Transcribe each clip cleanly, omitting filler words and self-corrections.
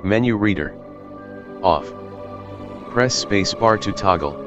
Menu reader. Off. Press spacebar to toggle.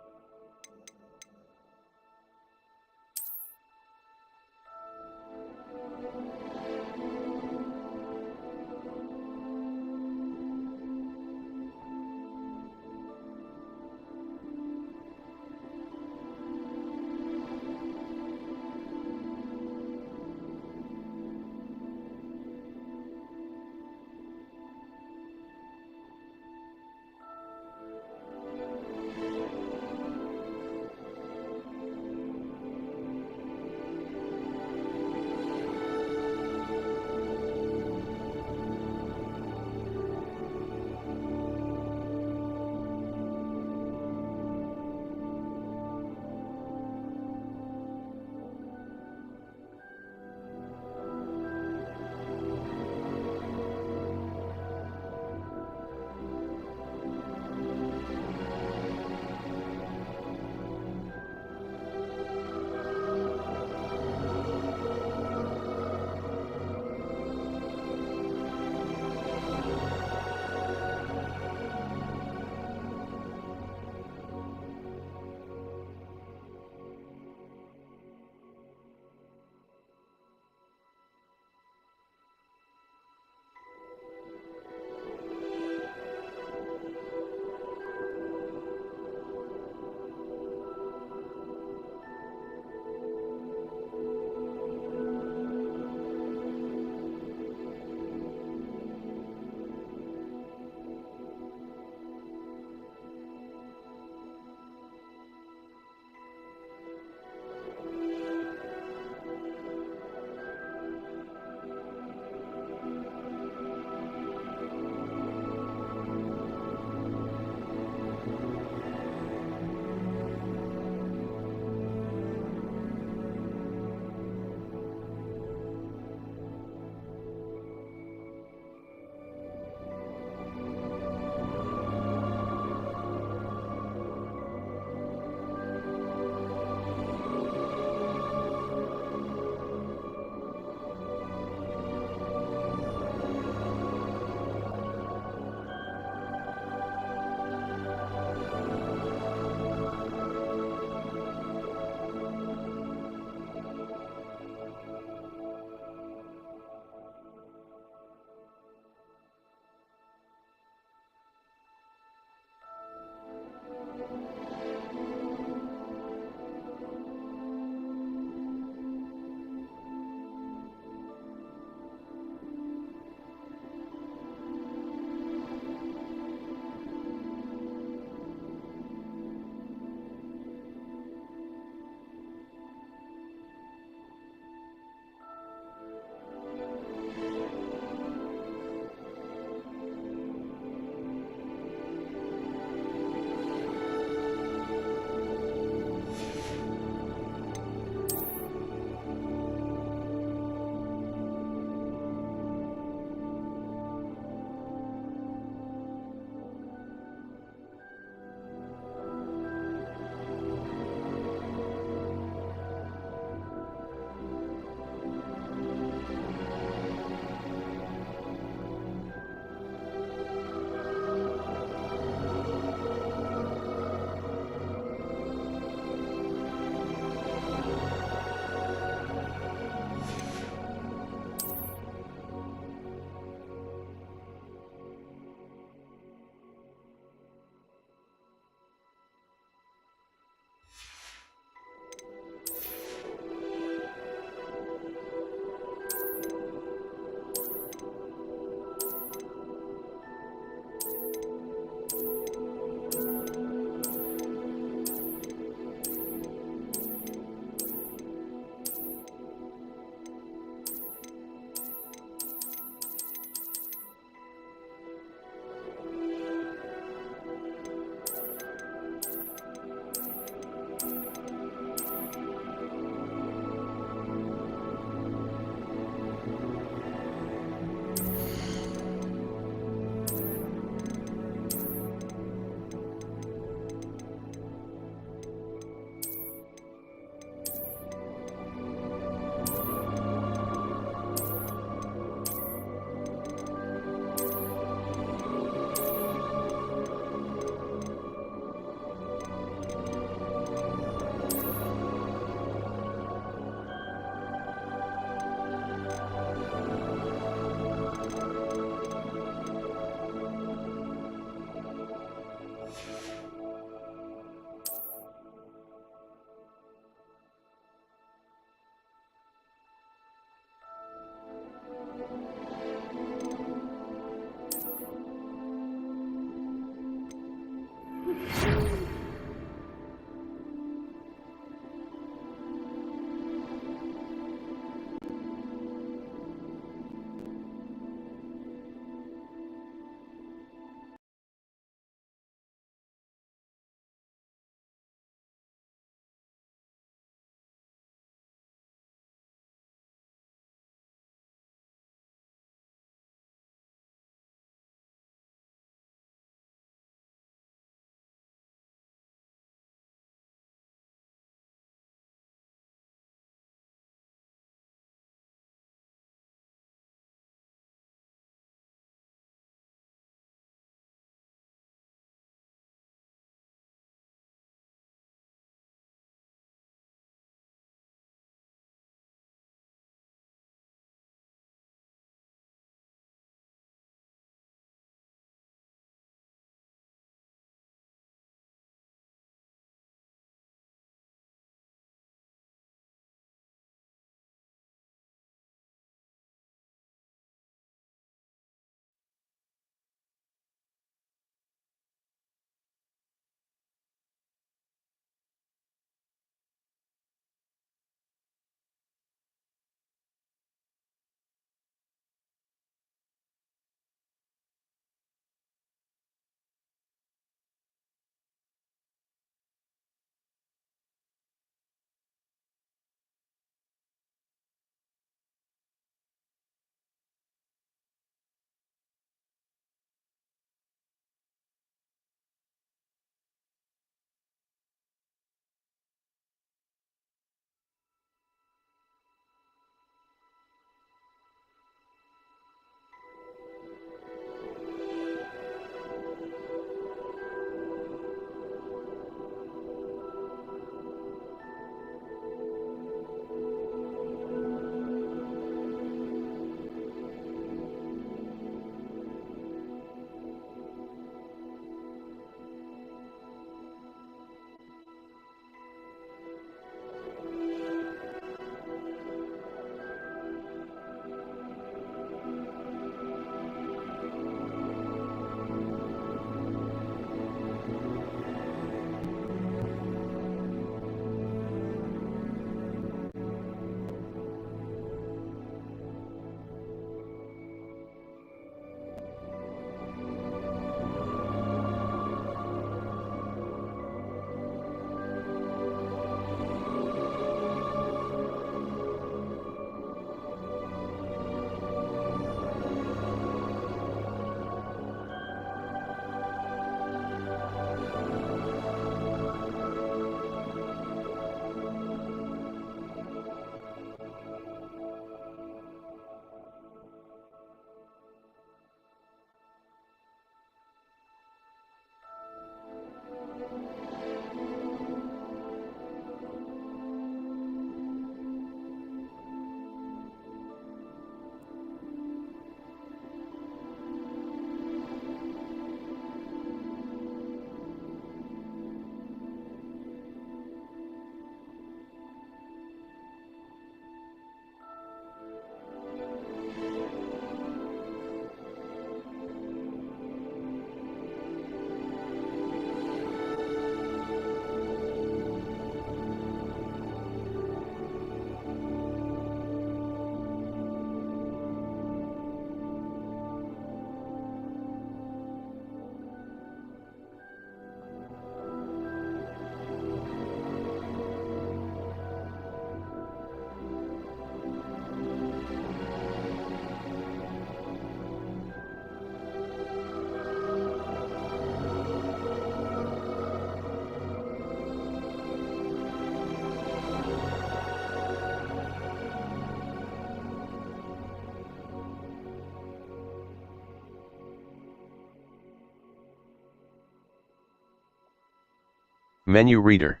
Menu reader.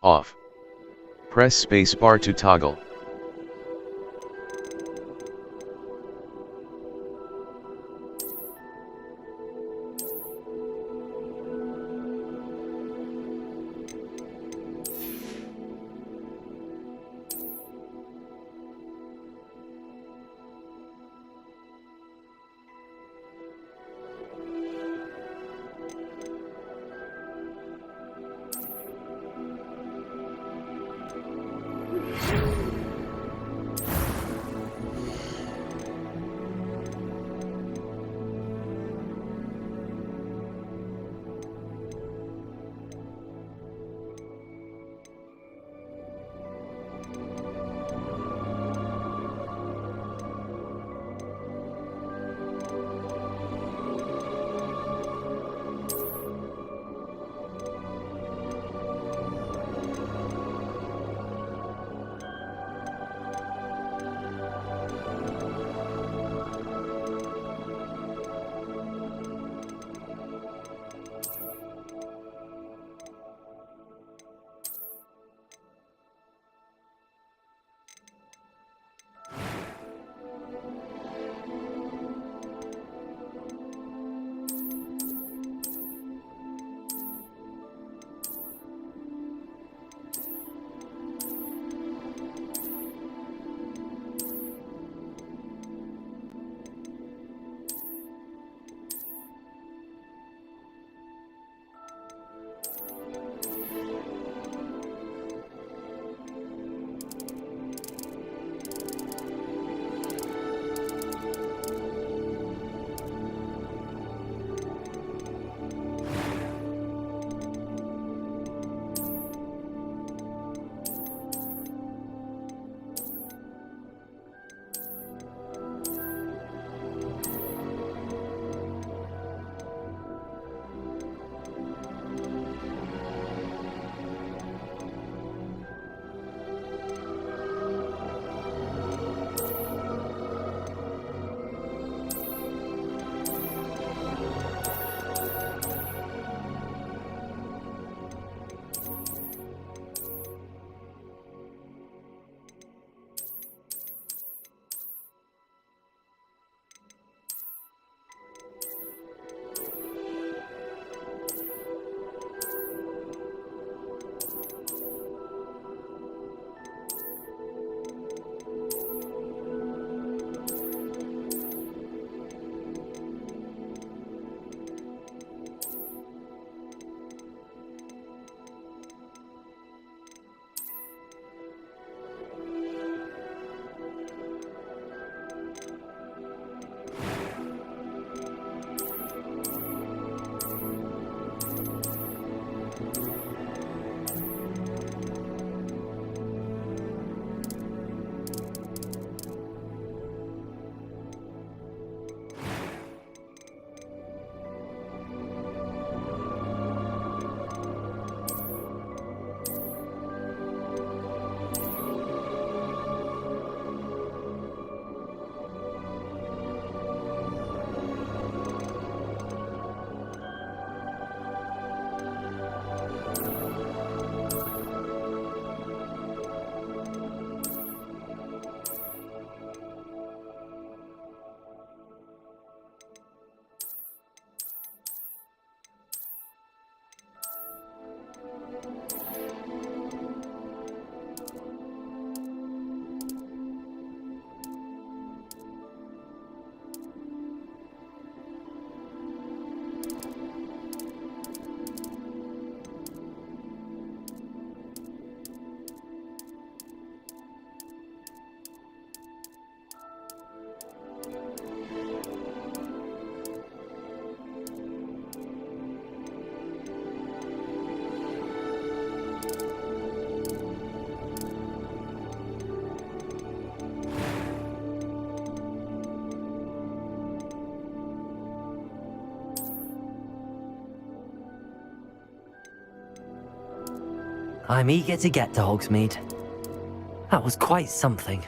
Off. Press spacebar to toggle. I'm eager to get to Hogsmeade. That was quite something.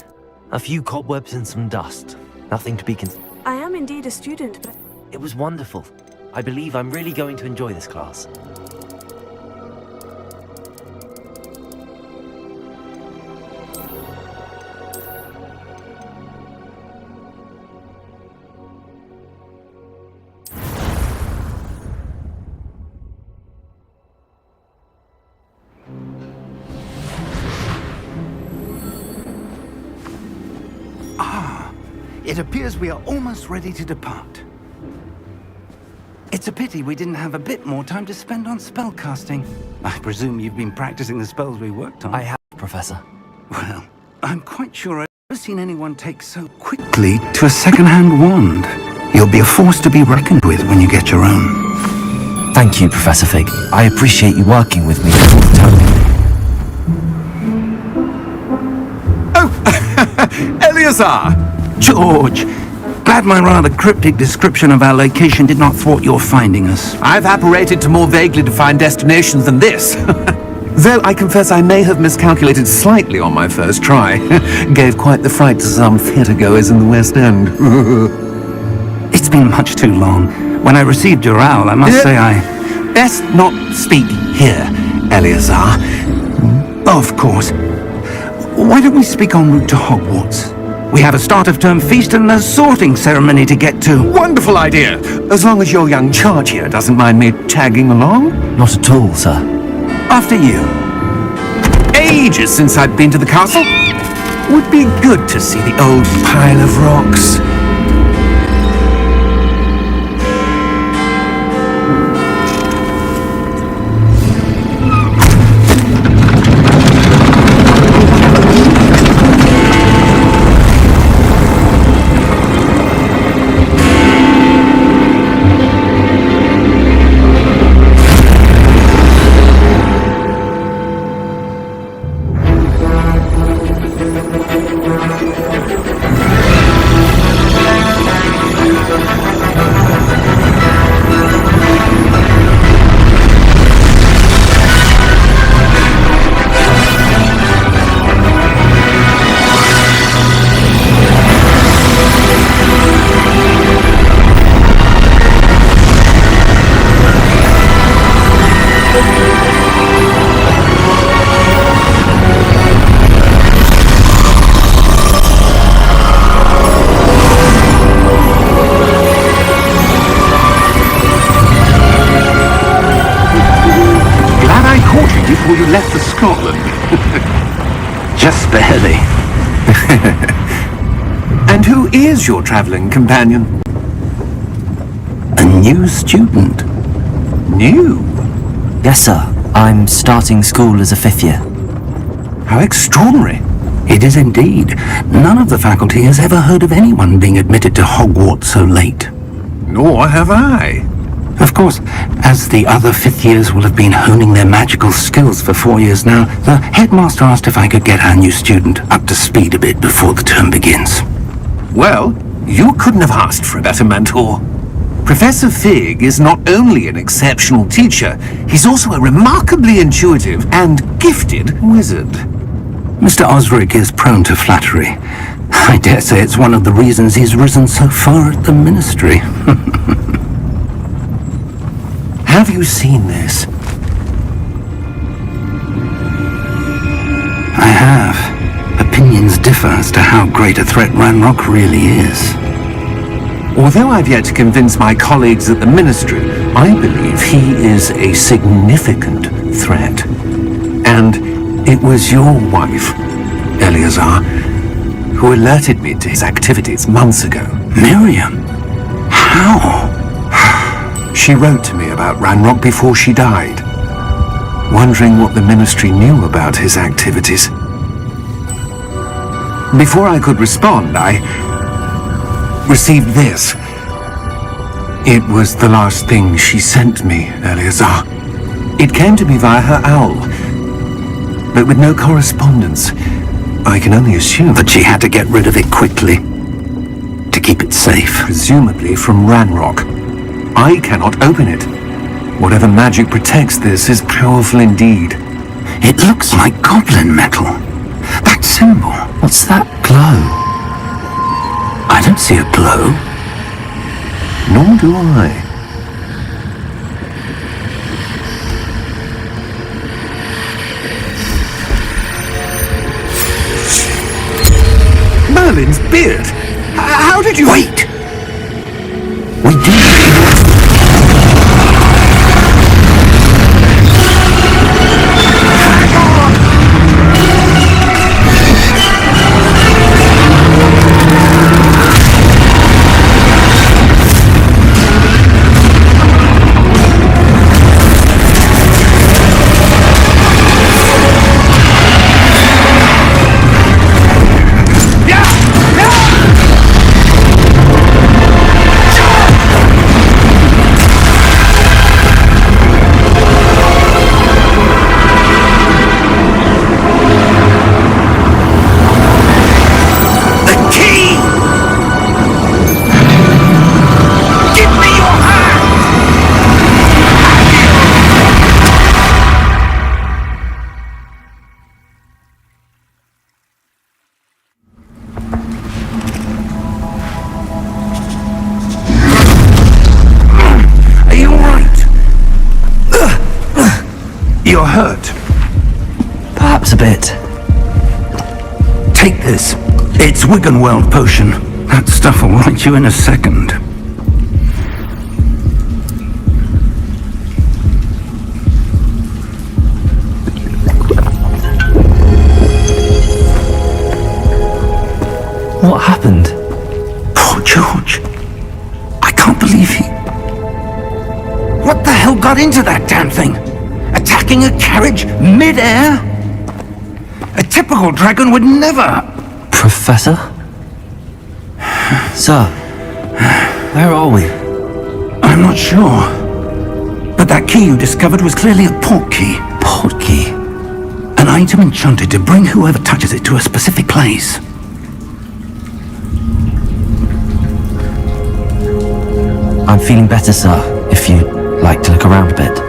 A few cobwebs and some dust. Nothing to be I am indeed a student, but... It was wonderful. I believe I'm really going to enjoy this class. It appears we are almost ready to depart. It's a pity we didn't have a bit more time to spend on spellcasting. I presume you've been practicing the spells we worked on. I have, Professor. Well, I'm quite sure I've never seen anyone take so quickly to a second-hand wand. You'll be a force to be reckoned with when you get your own. Thank you, Professor Fig. I appreciate you working with me all the time. Oh, Eleazar! George! Glad my rather cryptic description of our location did not thwart your finding us. I've apparated to more vaguely defined destinations than this. Though I confess I may have miscalculated slightly on my first try. Gave quite the fright to some theatre-goers in the West End. It's been much too long. When I received your owl, I must say I... Best not speak here, Eleazar. Of course. Why don't we speak en route to Hogwarts? We have a start-of-term feast and a sorting ceremony to get to. Wonderful idea! As long as your young charge here doesn't mind me tagging along. Not at all, sir. After you. Ages since I'd been to the castle. Would be good to see the old pile of rocks. Before you left for Scotland. Just barely. And who is your travelling companion? A new student. New? Yes, sir. I'm starting school as a 5th year. How extraordinary. It is indeed. None of the faculty has ever heard of anyone being admitted to Hogwarts so late. Nor have I. Of course, as the other 5th years will have been honing their magical skills for 4 years now, the headmaster asked if I could get our new student up to speed a bit before the term begins. Well, you couldn't have asked for a better mentor. Professor Fig is not only an exceptional teacher, he's also a remarkably intuitive and gifted wizard. Mr. Osric is prone to flattery. I dare say it's one of the reasons he's risen so far at the ministry. Have you seen this? I have. Opinions differ as to how great a threat Ranrock really is. Although I've yet to convince my colleagues at the Ministry, I believe he is a significant threat. And it was your wife, Eleazar, who alerted me to his activities months ago. Miriam? How? She wrote to me about Ranrock before she died, wondering what the Ministry knew about his activities. Before I could respond, I received this. It was the last thing she sent me, Eleazar. It came to me via her owl, but with no correspondence. I can only assume that she had to get rid of it quickly, to keep it safe. Presumably from Ranrock. I cannot open it. Whatever magic protects this is powerful indeed. It looks like goblin metal. That symbol. What's that glow? I don't see a glow. Nor do I. Merlin's beard! How did you... Wait! We did. Perhaps a bit. Take this. It's Wiggenweld potion. That stuff will right you in a second. What happened? Poor George. I can't believe he... What the hell got into that damn thing? Attacking a carriage mid-air? A typical dragon would never... Professor? Sir, where are we? I'm not sure. But that key you discovered was clearly a port key. Port key? An item enchanted to bring whoever touches it to a specific place. I'm feeling better, sir, if you'd like to look around a bit.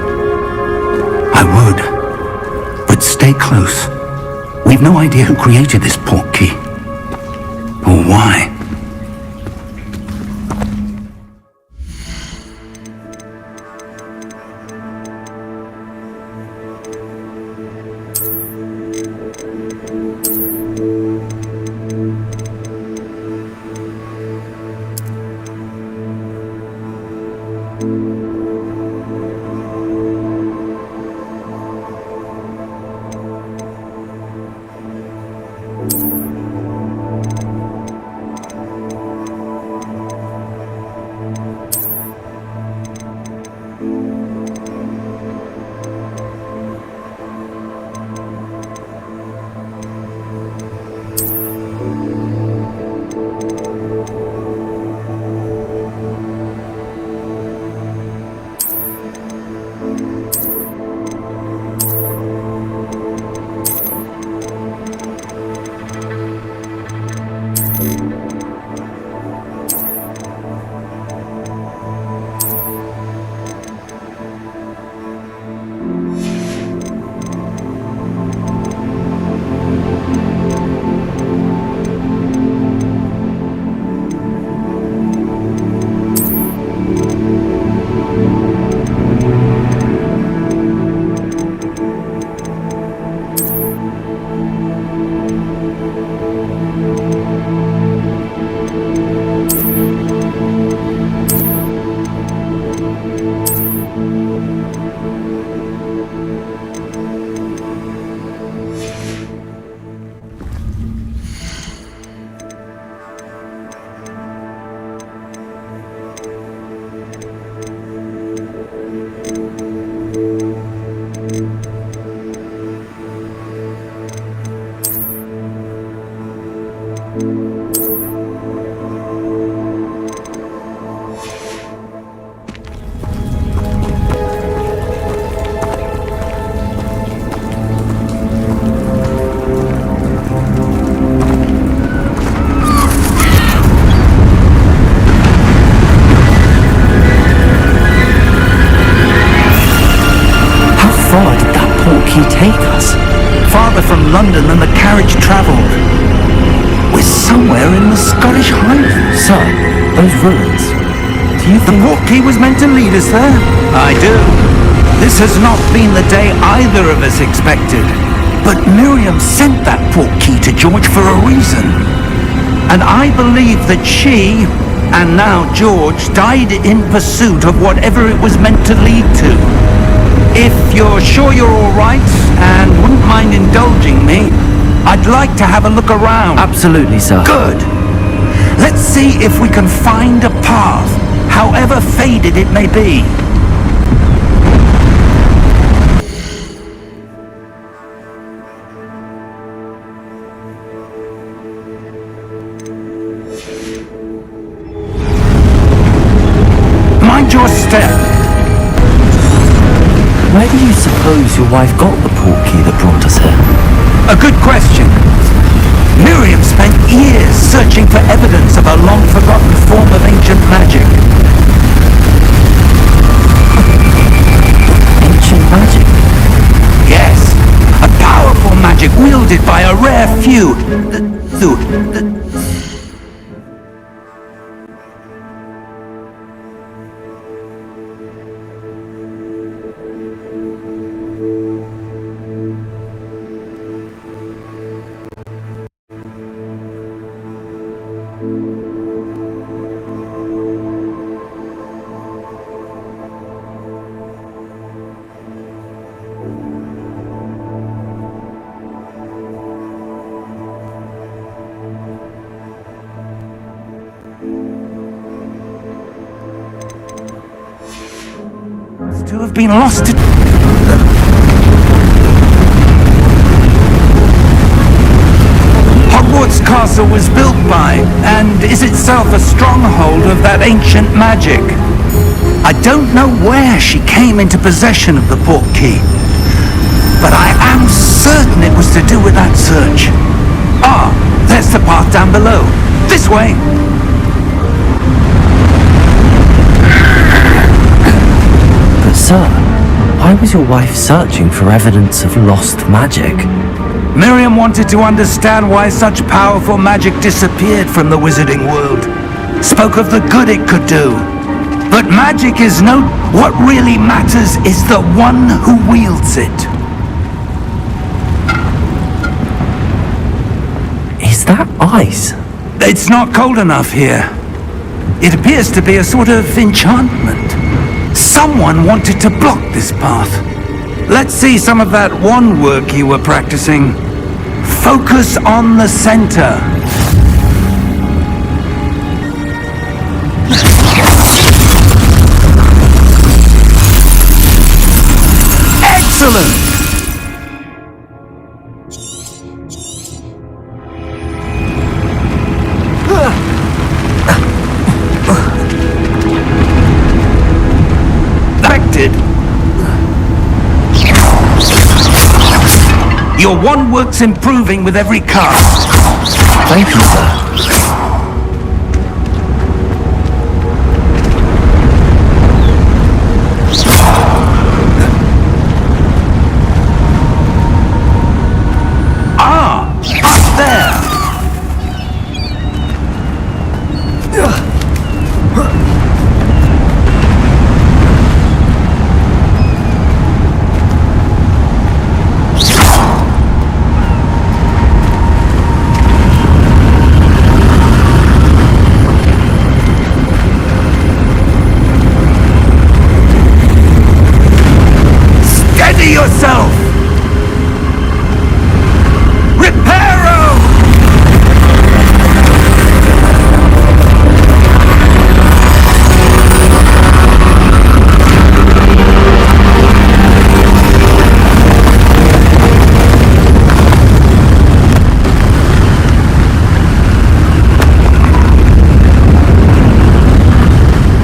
I would. But stay close. We've no idea who created this port key. Or why. take us? Farther from London than the carriage travelled. We're somewhere in the Scottish Highlands. Sir, those ruins. Do you The think... portkey was meant to lead us there? I do. This has not been the day either of us expected. But Miriam sent that portkey to George for a reason. And I believe that she, and now George, died in pursuit of whatever it was meant to lead to. If you're sure you're all right, and wouldn't mind indulging me, I'd like to have a look around. Absolutely, sir. Good. Let's see if we can find a path, however faded it may be. Mind your step. Where do you suppose your wife got the portkey that brought us here? A good question. Miriam spent years searching for evidence of a long-forgotten form of ancient magic. Ancient magic? Yes, a powerful magic wielded by a rare few. to have been lost to... Hogwarts Castle was built by, and is itself a stronghold of that ancient magic. I don't know where she came into possession of the portkey, but I am certain it was to do with that search. Ah, there's the path down below. This way! But sir, why was your wife searching for evidence of lost magic? Miriam wanted to understand why such powerful magic disappeared from the wizarding world. Spoke of the good it could do. But magic is no... What really matters is the one who wields it. Is that ice? It's not cold enough here. It appears to be a sort of enchantment. Someone wanted to block this path. Let's see some of that wand work you were practicing. Focus on the center. Excellent! Your wand work's improving with every cast. Thank you, sir. Ah! Up there! Yourself! Reparo!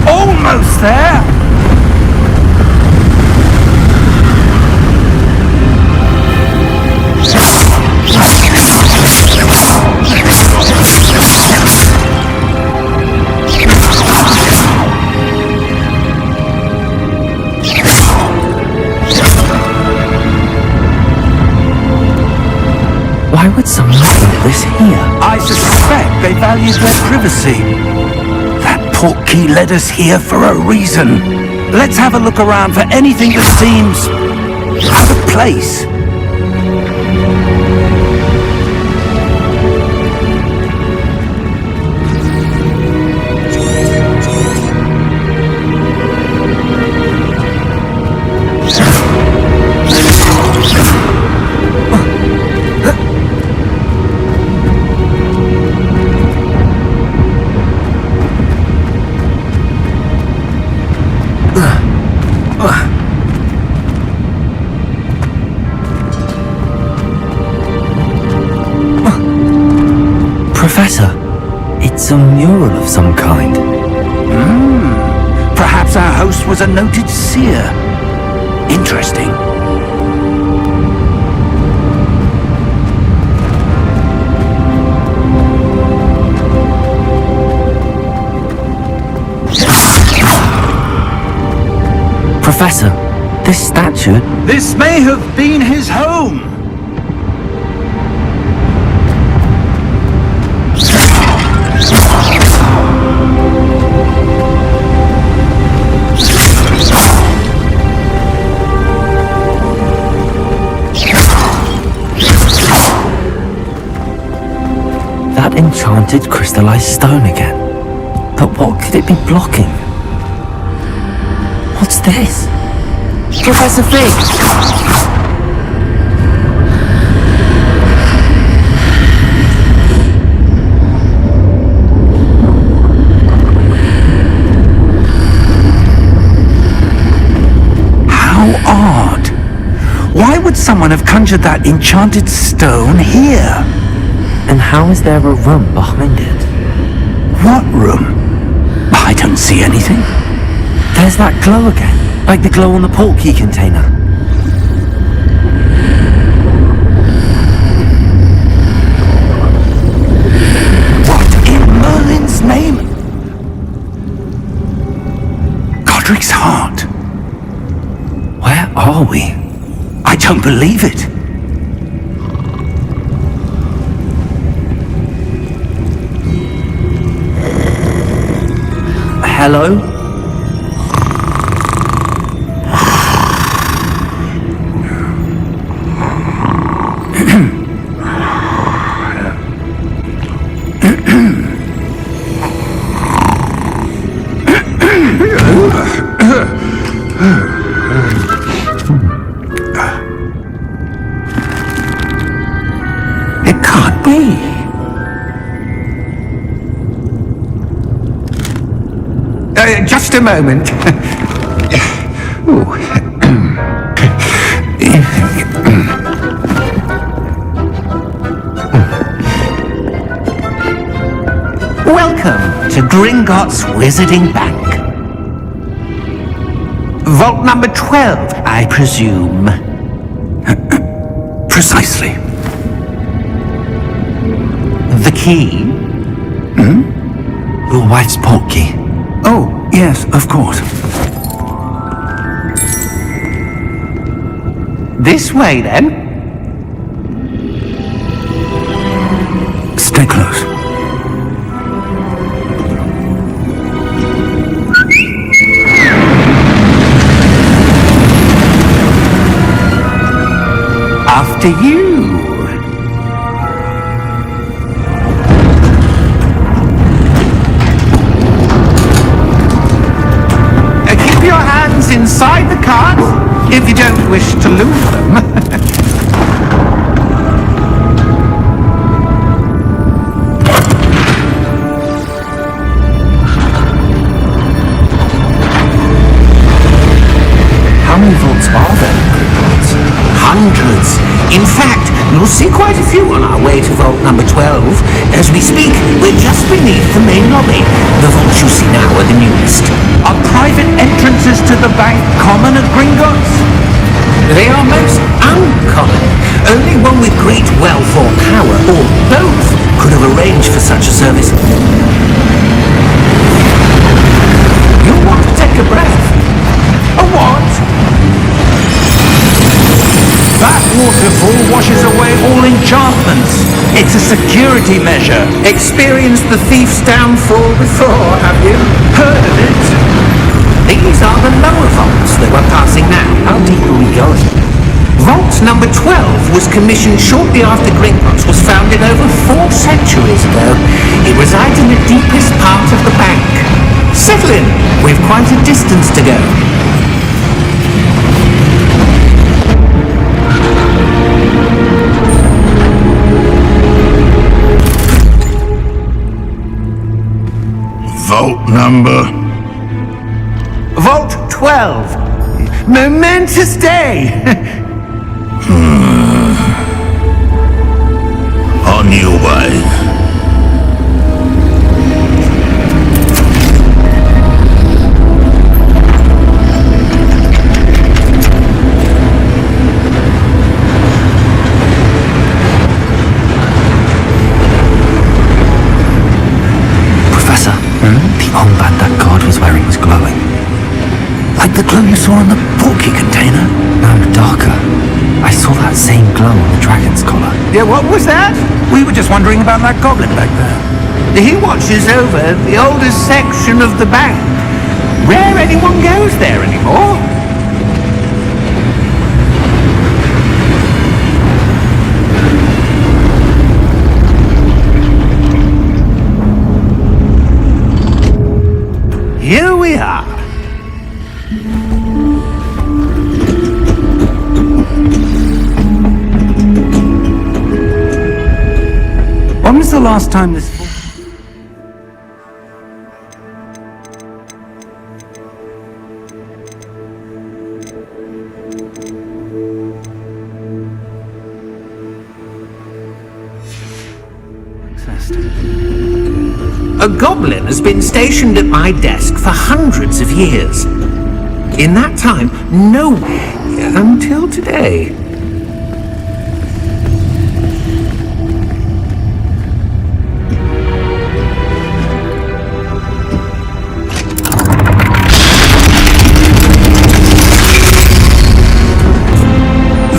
Almost there! Why would someone put this here? I suspect they valued their privacy. That portkey led us here for a reason. Let's have a look around for anything that seems out of place. Professor, it's a mural of some kind. Perhaps our host was a noted seer. Interesting. Professor, this statue... This may have been his home. That enchanted crystallized stone again. But what could it be blocking? What's this? Professor Fig! someone have conjured that enchanted stone here? And how is there a room behind it? What room? I don't see anything. There's that glow again, like the glow on the portkey container. What in Merlin's name? Godric's heart. Where are we? I don't believe it. Hello? It can't be. Just a moment. Welcome to Gringotts Wizarding Bank. Vault number 12, I presume. Precisely. The key? Your wife's portkey. Oh, yes, of course. This way, then. Stay close. After you. Keep your hands inside the cart if you don't wish to lose them. How many vaults are there? Hundreds. In fact, you'll see quite a few on our way to vault number 12. As we speak, we're just beneath the main lobby. The vaults you see now are the newest. Are private entrances to the bank common at Gringotts? They are most uncommon. Only one with great wealth or power, or both, could have arranged for such a service. You'll want to take a breath. A what? That waterfall washes away all enchantments. It's a security measure. Experienced the thief's downfall before, have you? Heard of it? These are the lower vaults that we're passing now. How deep are we going? Vault number 12 was commissioned shortly after Gringotts was founded over 4 centuries ago. It resides in the deepest part of the bank. Settle in. We've quite a distance to go. Vault number? Vault 12. Momentous day. On your way. The armband that guard was wearing was glowing. Like the glow you saw in the portkey container? No, darker. I saw that same glow on the dragon's collar. Yeah, what was that? We were just wondering about that goblin back there. He watches over the oldest section of the bank. Rare anyone goes there anymore. Here we are. When was the last time this... past. A goblin has been stationed at my desk for hundreds of years. In that time, nowhere until today.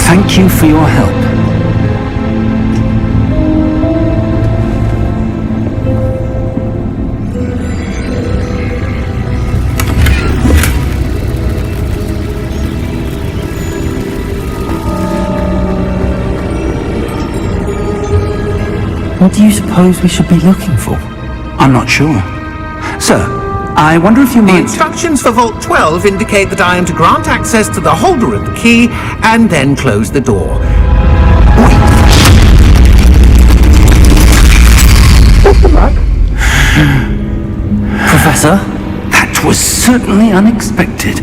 Thank you for your help. What do you suppose we should be looking for? I'm not sure. Sir, I wonder if you The might... instructions for Vault 12 indicate that I am to grant access to the holder of the key and then close the door. Professor? That was certainly unexpected.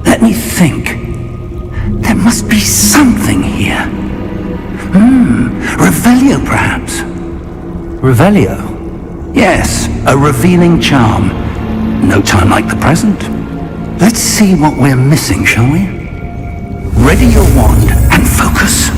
Let me think. There must be something here. Revelio, perhaps? Revelio? Yes, a revealing charm. No time like the present. Let's see what we're missing, shall we? Ready your wand and focus.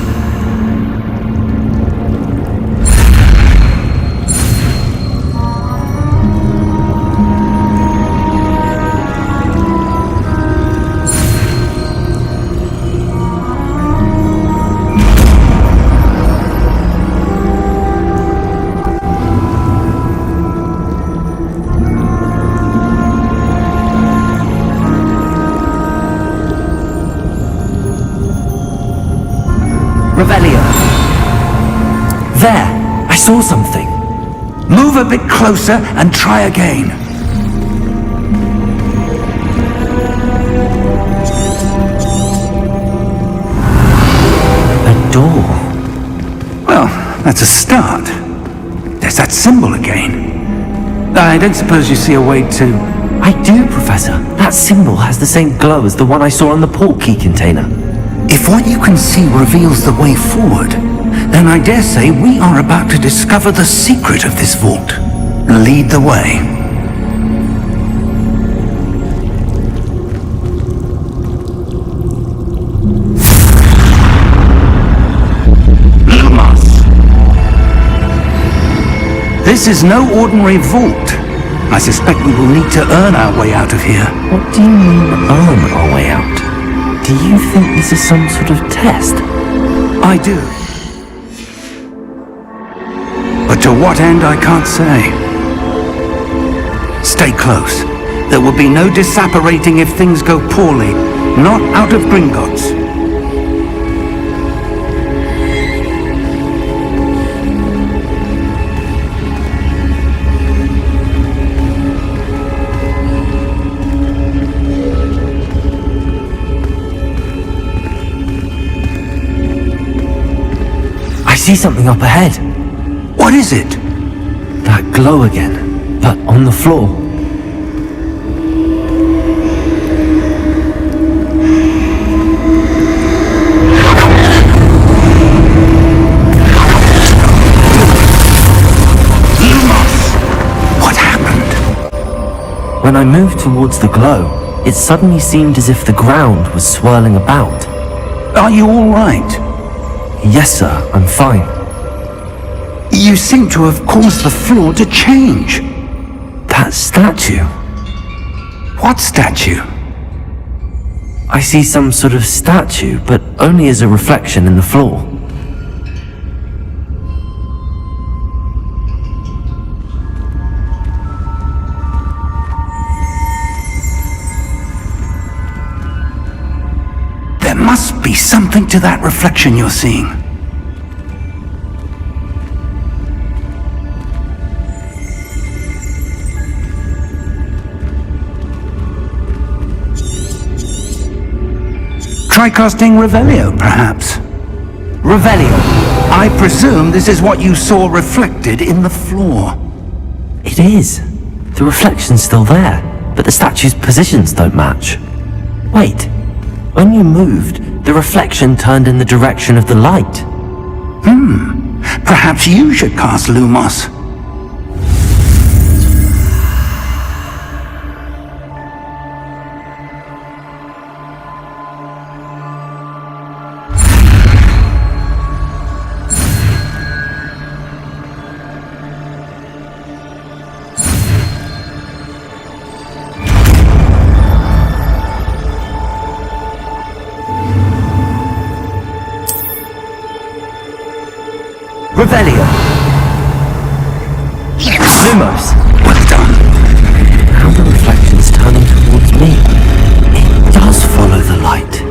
Revelio. There! I saw something. Move a bit closer and try again. A door. Well, that's a start. There's that symbol again. I don't suppose you see a way to... I do, Professor. That symbol has the same glow as the one I saw on the port key container. If what you can see reveals the way forward, then I dare say we are about to discover the secret of this vault. Lead the way. Lumos! This is no ordinary vault. I suspect we will need to earn our way out of here. What do you mean, earn our way out? Do you think this is some sort of test? I do. But to what end, I can't say. Stay close. There will be no disapparating if things go poorly. Not out of Gringotts. I see something up ahead. What is it? That glow again, but on the floor. What happened? When I moved towards the glow, it suddenly seemed as if the ground was swirling about. Are you all right? Yes, sir, I'm fine. You seem to have caused the floor to change. That statue. What statue? I see some sort of statue, but only as a reflection in the floor. There must be something to that reflection you're seeing. Try casting Revelio, perhaps. Revelio! I presume this is what you saw reflected in the floor. It is. The reflection's still there, but the statue's positions don't match. Wait, when you moved, the reflection turned in the direction of the light. Perhaps you should cast Lumos. Revelio! Lumos! Well done. How the reflection's turning towards me. It does follow the light.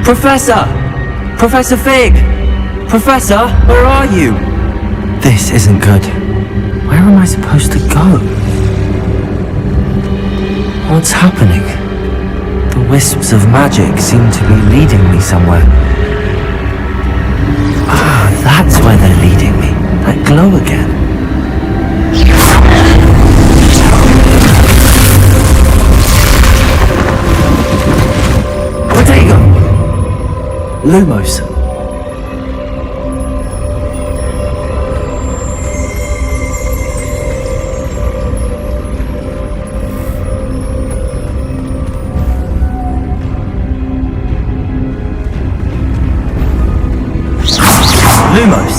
Professor! Professor Fig! Professor, where are you? This isn't good. Where am I supposed to go? What's happening? The wisps of magic seem to be leading me somewhere. Ah, that's where they're leading me. That glow again. Protego! Lumos. Lumos.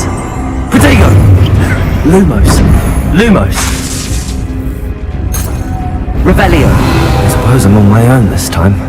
Protego! Lumos. Lumos. Revelio. I suppose I'm on my own this time.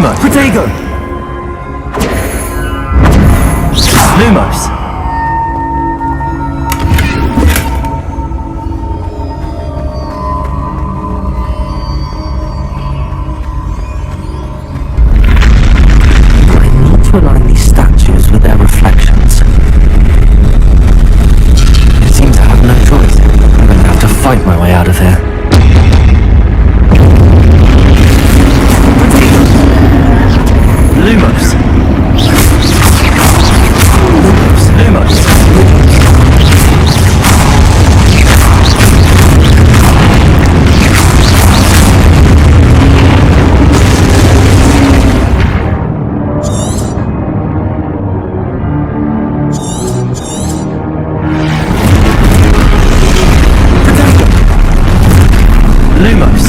Lumos. Protego! Lumos. I need to align these statues with their reflections. It seems I have no choice. I'm going to have to fight my way out of here. Lumos. Lumos. Lumos.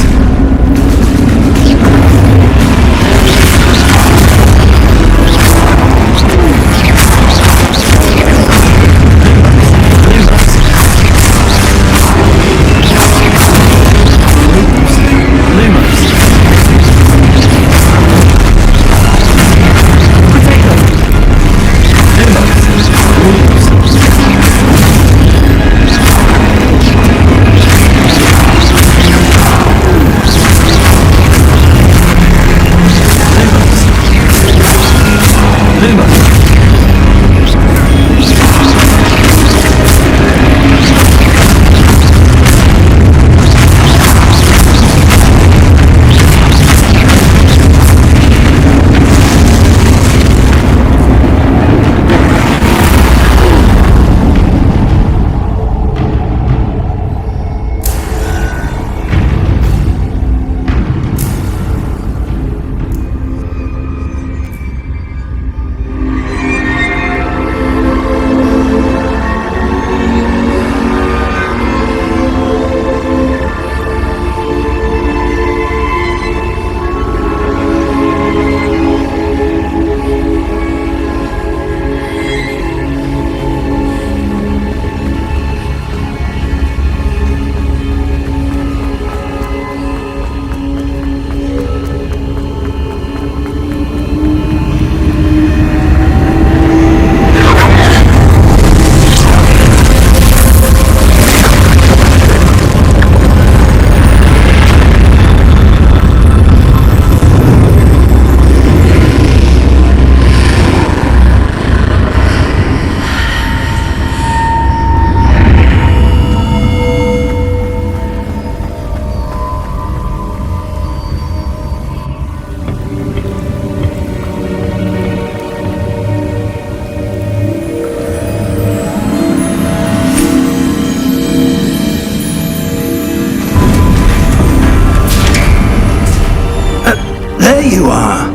There you are.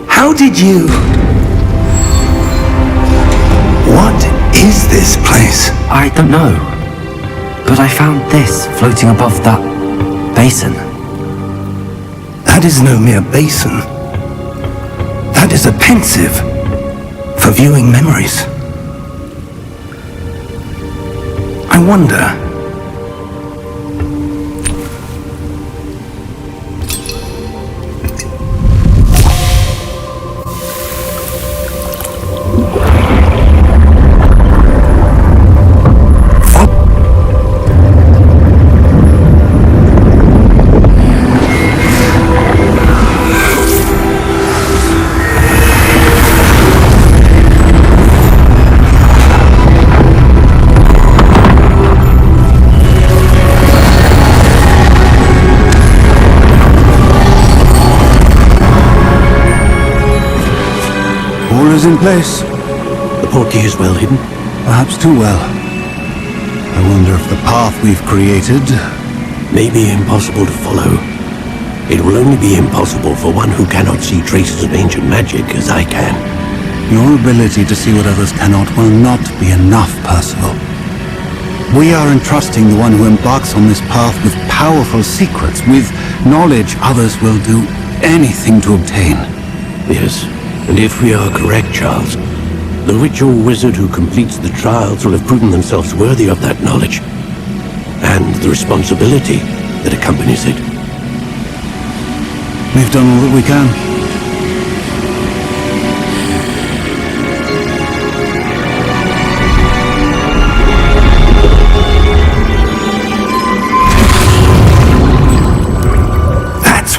How did you... What is this place? I don't know. But I found this floating above that basin. That is no mere basin. That is a pensive for viewing memories. I wonder... All is in place. The portkey is well hidden. Perhaps too well. I wonder if the path we've created... May be impossible to follow. It will only be impossible for one who cannot see traces of ancient magic as I can. Your ability to see what others cannot will not be enough, Percival. We are entrusting the one who embarks on this path with powerful secrets, with knowledge others will do anything to obtain. Yes, and if we are correct, Charles, the witch or wizard who completes the trials will have proven themselves worthy of that knowledge, and the responsibility that accompanies it. We've done all that we can.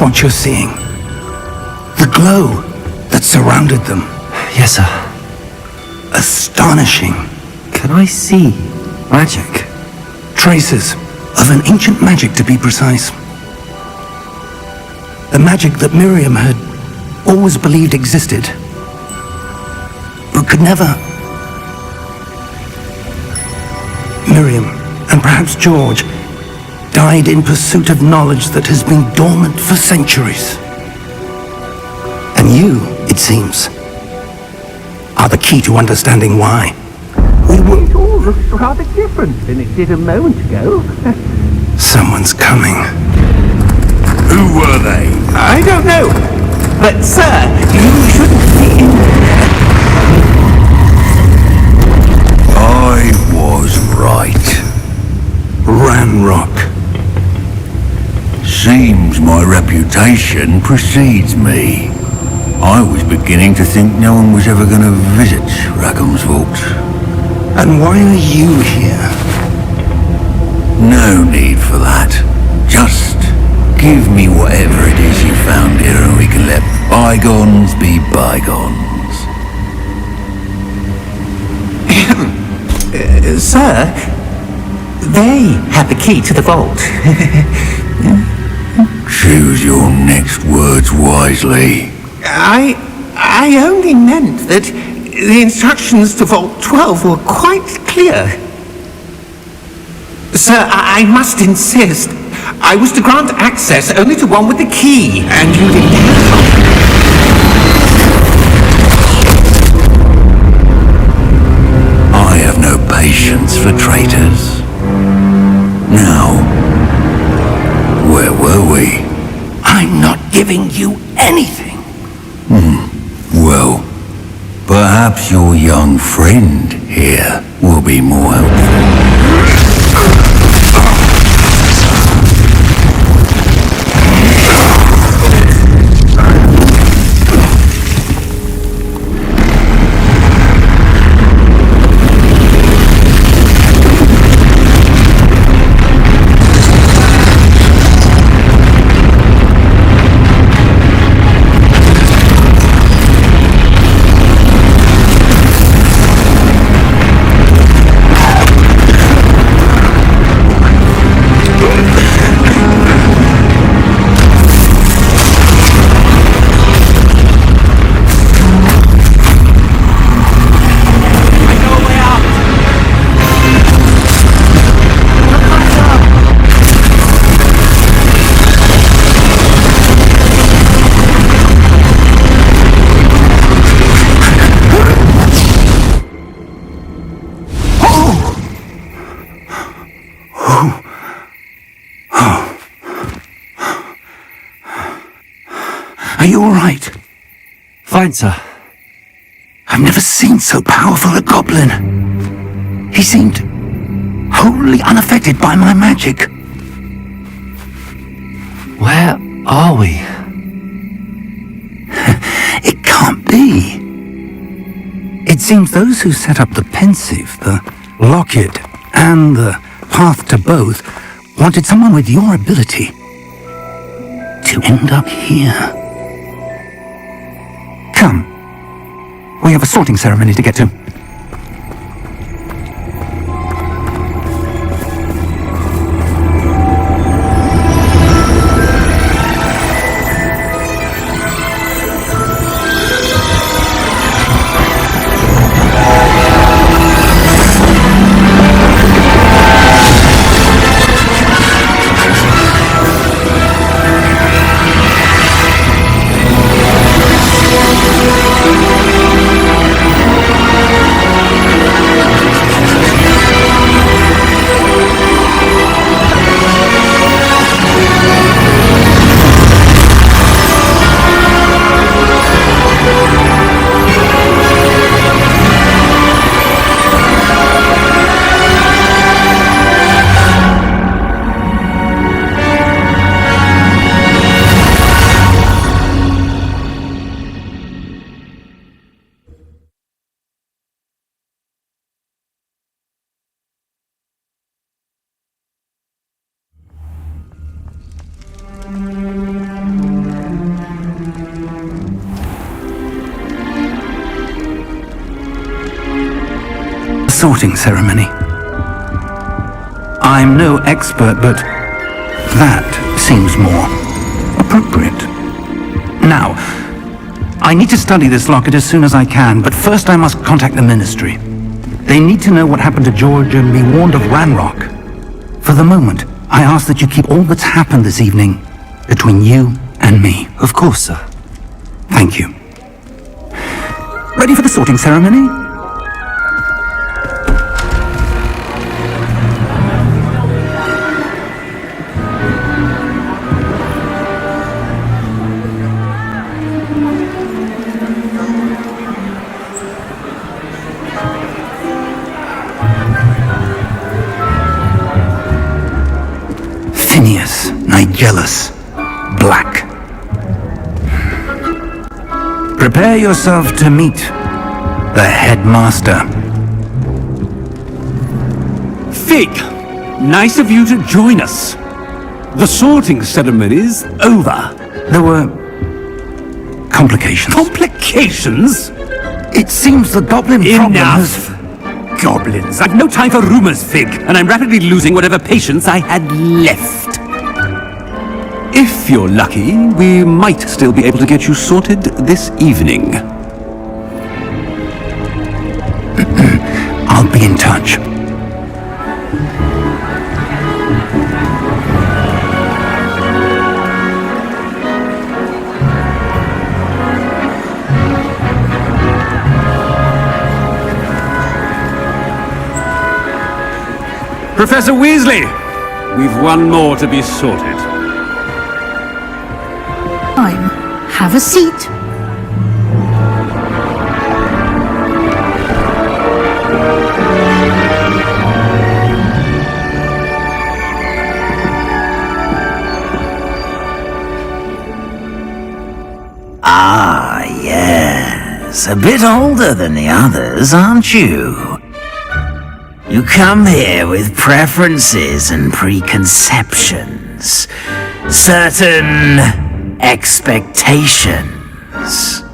what you're seeing? The glow that surrounded them. Yes, sir. Astonishing. Can I see magic? Traces of an ancient magic, to be precise. The magic that Miriam had always believed existed, but could never. Miriam, and perhaps George, died in pursuit of knowledge that has been dormant for centuries. And you, it seems, are the key to understanding why. It all looks rather different than it did a moment ago. Someone's coming. Who were they? I don't know. But, sir, you shouldn't be in there. I was right. Ranrock. Seems my reputation precedes me. I was beginning to think no one was ever going to visit Rackham's vault. And why are you here? No need for that. Just give me whatever it is you found here and we can let bygones be bygones. Sir, they had the key to the vault. Choose your next words wisely. I only meant that the instructions to Vault 12 were quite clear. Sir, I must insist. I was to grant access only to one with the key, and you didn't have. I have no patience for traitors. Now, where were we? I'm not giving you anything. Well, perhaps your young friend here will be more helpful. Are you all right? Fine, sir. I've never seen so powerful a goblin. He seemed wholly unaffected by my magic. Where are we? It can't be. It seems those who set up the pensive, the locket, and the path to both wanted someone with your ability to end up here. Come. We have a sorting ceremony to get to. sorting ceremony. I'm no expert, but that seems more appropriate. Now, I need to study this locket as soon as I can, but first I must contact the Ministry. They need to know what happened to George and be warned of Ranrock. For the moment, I ask that you keep all that's happened this evening between you and me. Of course, sir. Thank you. Ready for the sorting ceremony? Phineas, Nigellus, Black. Prepare yourself to meet the headmaster. Fig, nice of you to join us. The sorting ceremony's over. There were complications. Complications? It seems the goblin problem has... Enough! Goblins. I've no time for rumors, Fig, and I'm rapidly losing whatever patience I had left. If you're lucky, we might still be able to get you sorted this evening. I'll be in touch. Professor Weasley, we've one more to be sorted. Have a seat. Ah, yes. A bit older than the others, aren't you? You come here with preferences and preconceptions. Certain expectations.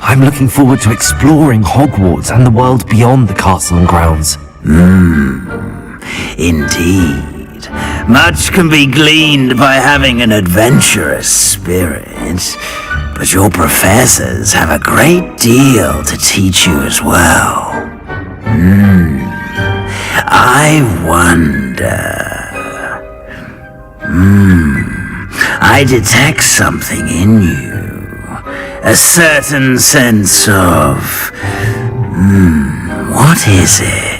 I'm looking forward to exploring Hogwarts and the world beyond the castle and grounds. Indeed. Much can be gleaned by having an adventurous spirit, but your professors have a great deal to teach you as well. I wonder... I detect something in you. A certain sense of... what is it?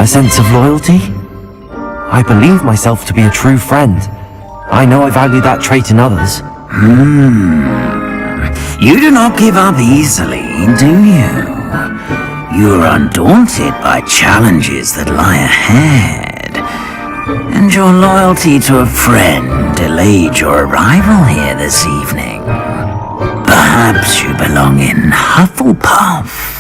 A sense of loyalty? I believe myself to be a true friend. I know I value that trait in others. You do not give up easily, do you? You are undaunted by challenges that lie ahead. And your loyalty to a friend delayed your arrival here this evening. Perhaps you belong in Hufflepuff.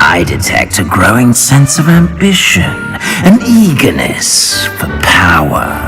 I detect a growing sense of ambition, an eagerness for power.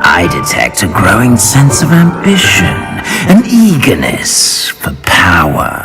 I detect a growing sense of ambition, an eagerness for power.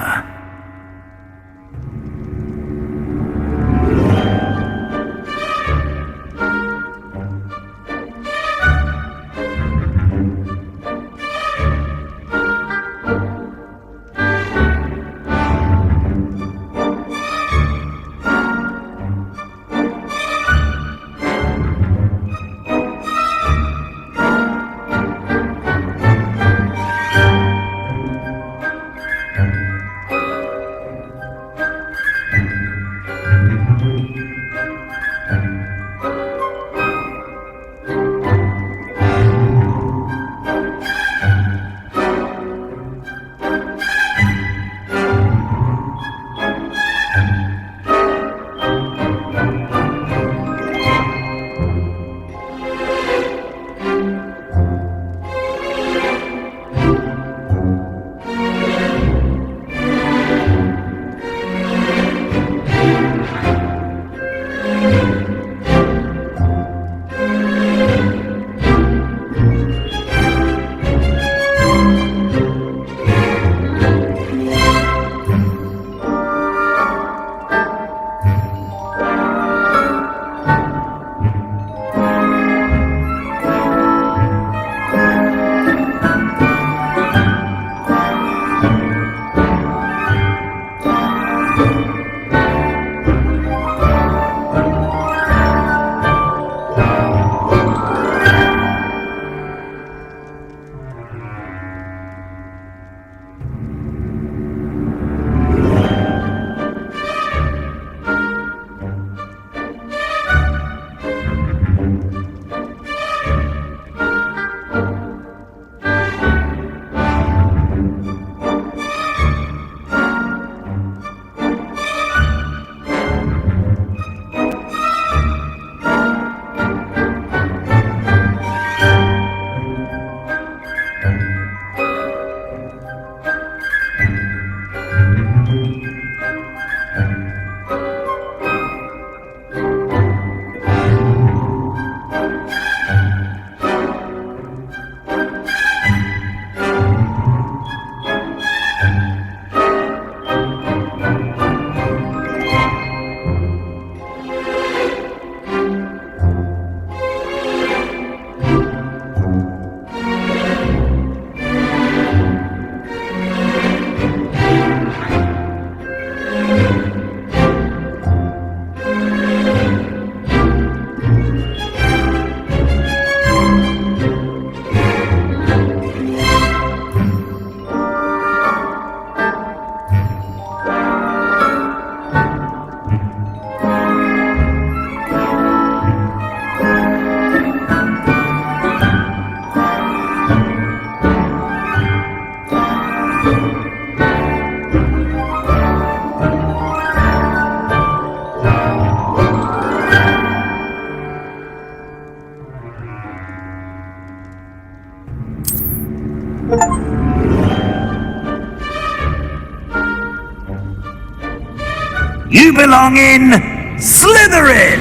You belong in Slytherin!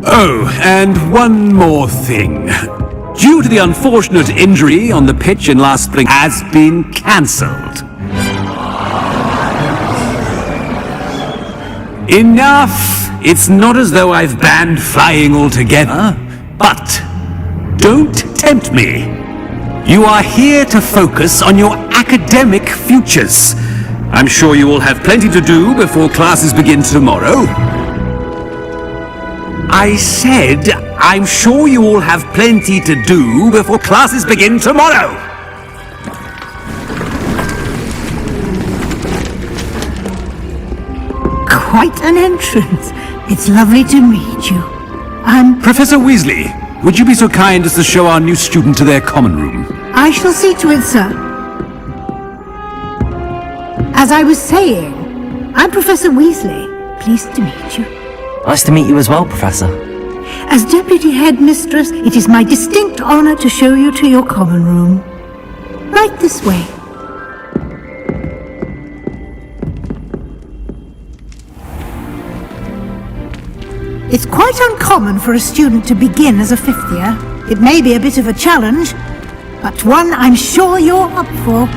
Oh, and one more thing. Due to the unfortunate injury on the pitch in last spring, has been cancelled. Enough! It's not as though I've banned flying altogether, but don't tempt me. You are here to focus on your academic futures. I'm sure you will have plenty to do before classes begin tomorrow. I said, I'm sure you all have plenty to do before classes begin tomorrow! Quite an entrance. It's lovely to meet you. Professor Weasley, would you be so kind as to show our new student to their common room? I shall see to it, sir. As I was saying, I'm Professor Weasley. Pleased to meet you. Nice to meet you as well, Professor. As Deputy Headmistress, it is my distinct honor to show you to your common room. Right this way. It's quite uncommon for a student to begin as a fifth year. It may be a bit of a challenge, but one I'm sure you're up for.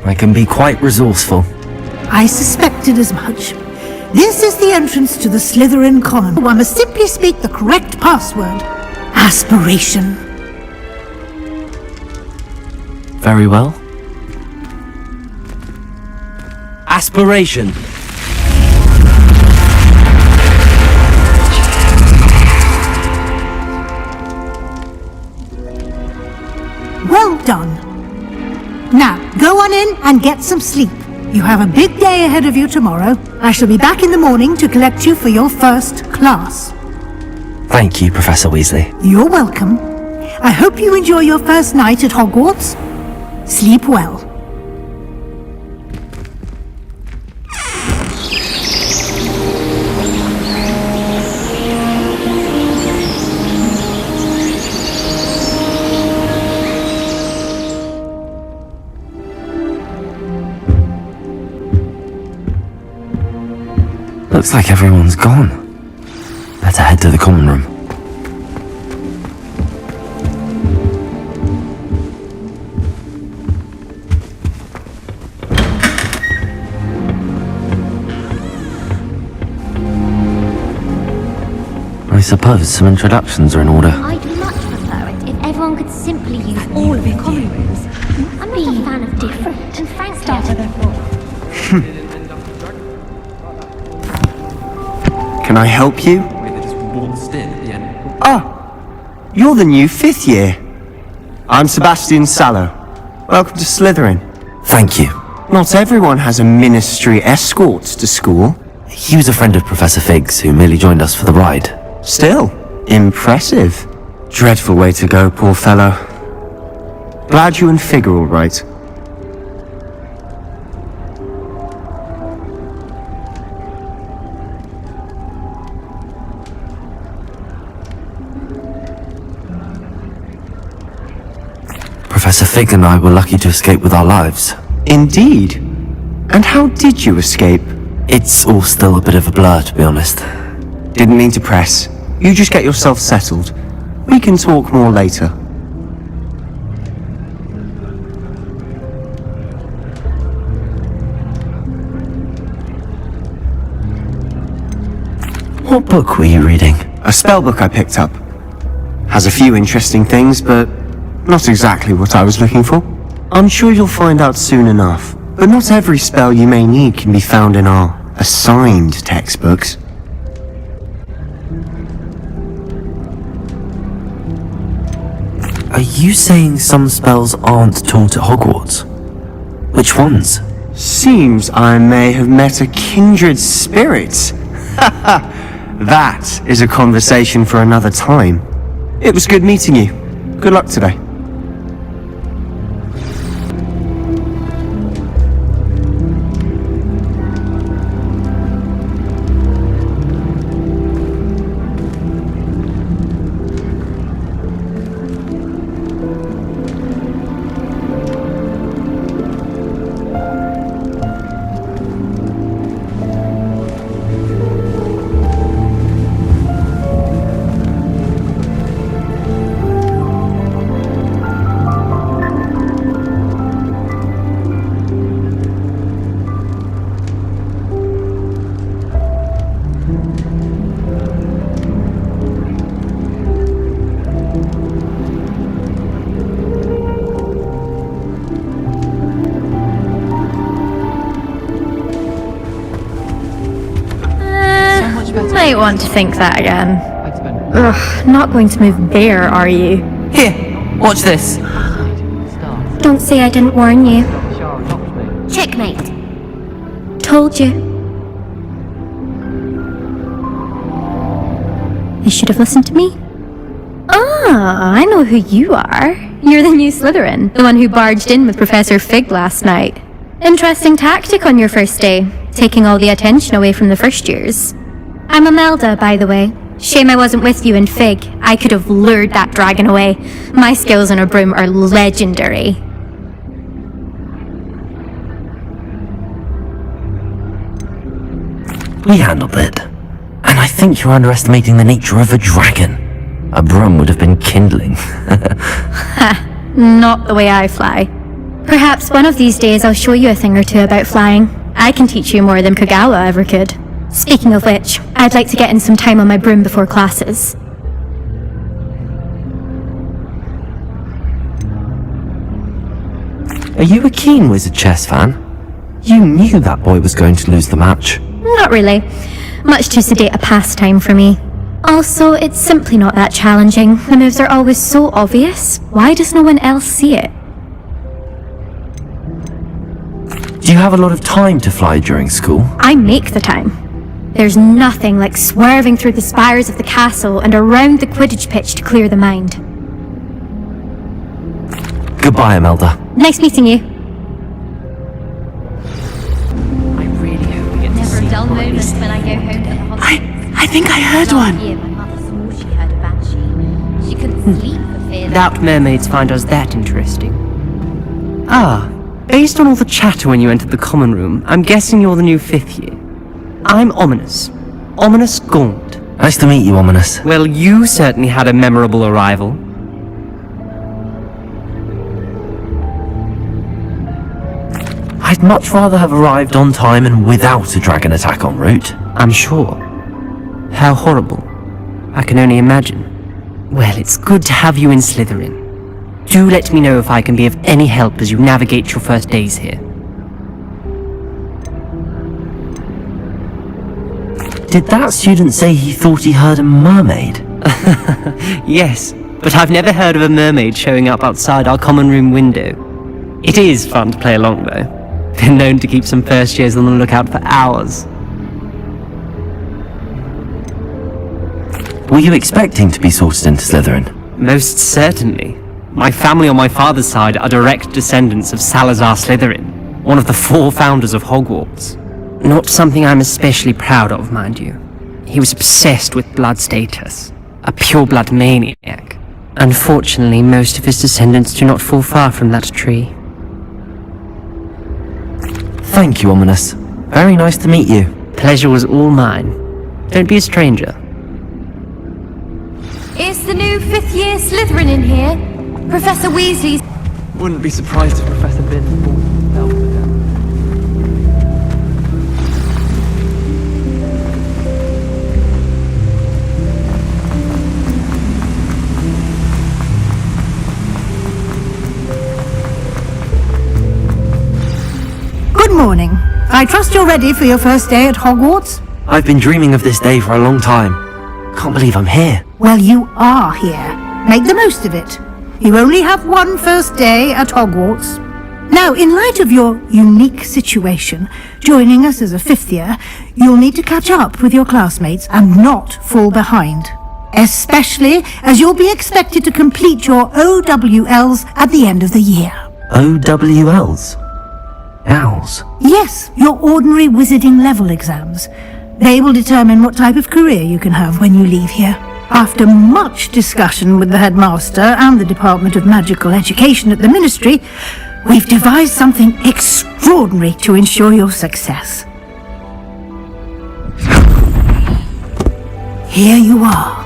I can be quite resourceful. I suspected as much. This is the entrance to the Slytherin Common. One must simply speak the correct password. Aspiration. Very well. Aspiration. Well done. Now, go on in and get some sleep. You have a big day ahead of you tomorrow. I shall be back in the morning to collect you for your first class. Thank you, Professor Weasley. You're welcome. I hope you enjoy your first night at Hogwarts. Sleep well. Looks like everyone's gone. Better head to the common room. I suppose some introductions are in order. I'd much prefer it if everyone could simply use all of the common rooms. I'm not a fan of different, and Frank started before. Can I help you? You're the new fifth year. I'm Sebastian Sallow. Welcome to Slytherin. Thank you. Not everyone has a ministry escort to school. He was a friend of Professor Fig's who merely joined us for the ride. Still, impressive. Dreadful way to go, poor fellow. Glad you and Fig are all right. Professor Fig and I were lucky to escape with our lives. Indeed. And how did you escape? It's all still a bit of a blur, to be honest. Didn't mean to press. You just get yourself settled. We can talk more later. What book were you reading? A spell book I picked up. Has a few interesting things, but not exactly what I was looking for. I'm sure you'll find out soon enough. But not every spell you may need can be found in our assigned textbooks. Are you saying some spells aren't taught at Hogwarts? Which ones? Seems I may have met a kindred spirit. That is a conversation for another time. It was good meeting you. Good luck today. might want to think that again. Ugh, not going to move there, are you? Here, watch this. Don't say I didn't warn you. Checkmate. Told you. You should have listened to me. Ah, I know who you are. You're the new Slytherin, the one who barged in with Professor Fig last night. Interesting tactic on your first day, taking all the attention away from the first years. I'm Imelda, by the way. Shame I wasn't with you in Fig. I could have lured that dragon away. My skills on a broom are legendary. We handled it. And I think you're underestimating the nature of a dragon. A broom would have been kindling. Ha, not the way I fly. Perhaps one of these days I'll show you a thing or two about flying. I can teach you more than Kogawa ever could. Speaking of which, I'd like to get in some time on my broom before classes. Are you a keen Wizard chess fan? You knew that boy was going to lose the match. Not really. Much too sedate a pastime for me. Also, it's simply not that challenging. The moves are always so obvious. Why does no one else see it? Do you have a lot of time to fly during school? I make the time. There's nothing like swerving through the spires of the castle and around the Quidditch pitch to clear the mind. Goodbye, Imelda. Nice meeting you. I really hope we get to Never see a dull one of moment these. when I go home to the hospital. I think I heard one. Year, my mother swore she heard a banshee. She couldn't sleep for fear Doubt mermaids find us that interesting. Ah, based on all the chatter when you entered the common room, I'm guessing you're the new 5th year. I'm Ominous. Ominous Gaunt. Nice to meet you, Ominous. Well, you certainly had a memorable arrival. I'd much rather have arrived on time and without a dragon attack en route. I'm sure. How horrible. I can only imagine. Well, it's good to have you in Slytherin. Do let me know if I can be of any help as you navigate your first days here. Did that student say he thought he heard a mermaid? Yes, but I've never heard of a mermaid showing up outside our common room window. It is fun to play along, though. Been known to keep some first years on the lookout for hours. Were you expecting to be sorted into Slytherin? Most certainly. My family on my father's side are direct descendants of Salazar Slytherin, one of the 4 founders of Hogwarts. Not something I'm especially proud of, mind you. He was obsessed with blood status, a pure-blood maniac. Unfortunately, most of his descendants do not fall far from that tree. Thank you, Ominous. Very nice to meet you. Pleasure was all mine. Don't be a stranger. Is the new 5th year Slytherin in here? Professor Weasley's... Wouldn't be surprised if Professor Bin bought himself with him. Good morning. I trust you're ready for your first day at Hogwarts? I've been dreaming of this day for a long time. Can't believe I'm here. Well, you are here. Make the most of it. You only have one first day at Hogwarts. Now, in light of your unique situation, joining us as a 5th year, you'll need to catch up with your classmates and not fall behind. Especially as you'll be expected to complete your OWLs at the end of the year. OWLs? Owls? Yes, your ordinary wizarding level exams. They will determine what type of career you can have when you leave here. After much discussion with the headmaster and the Department of Magical Education at the Ministry, we've devised something extraordinary to ensure your success. Here you are.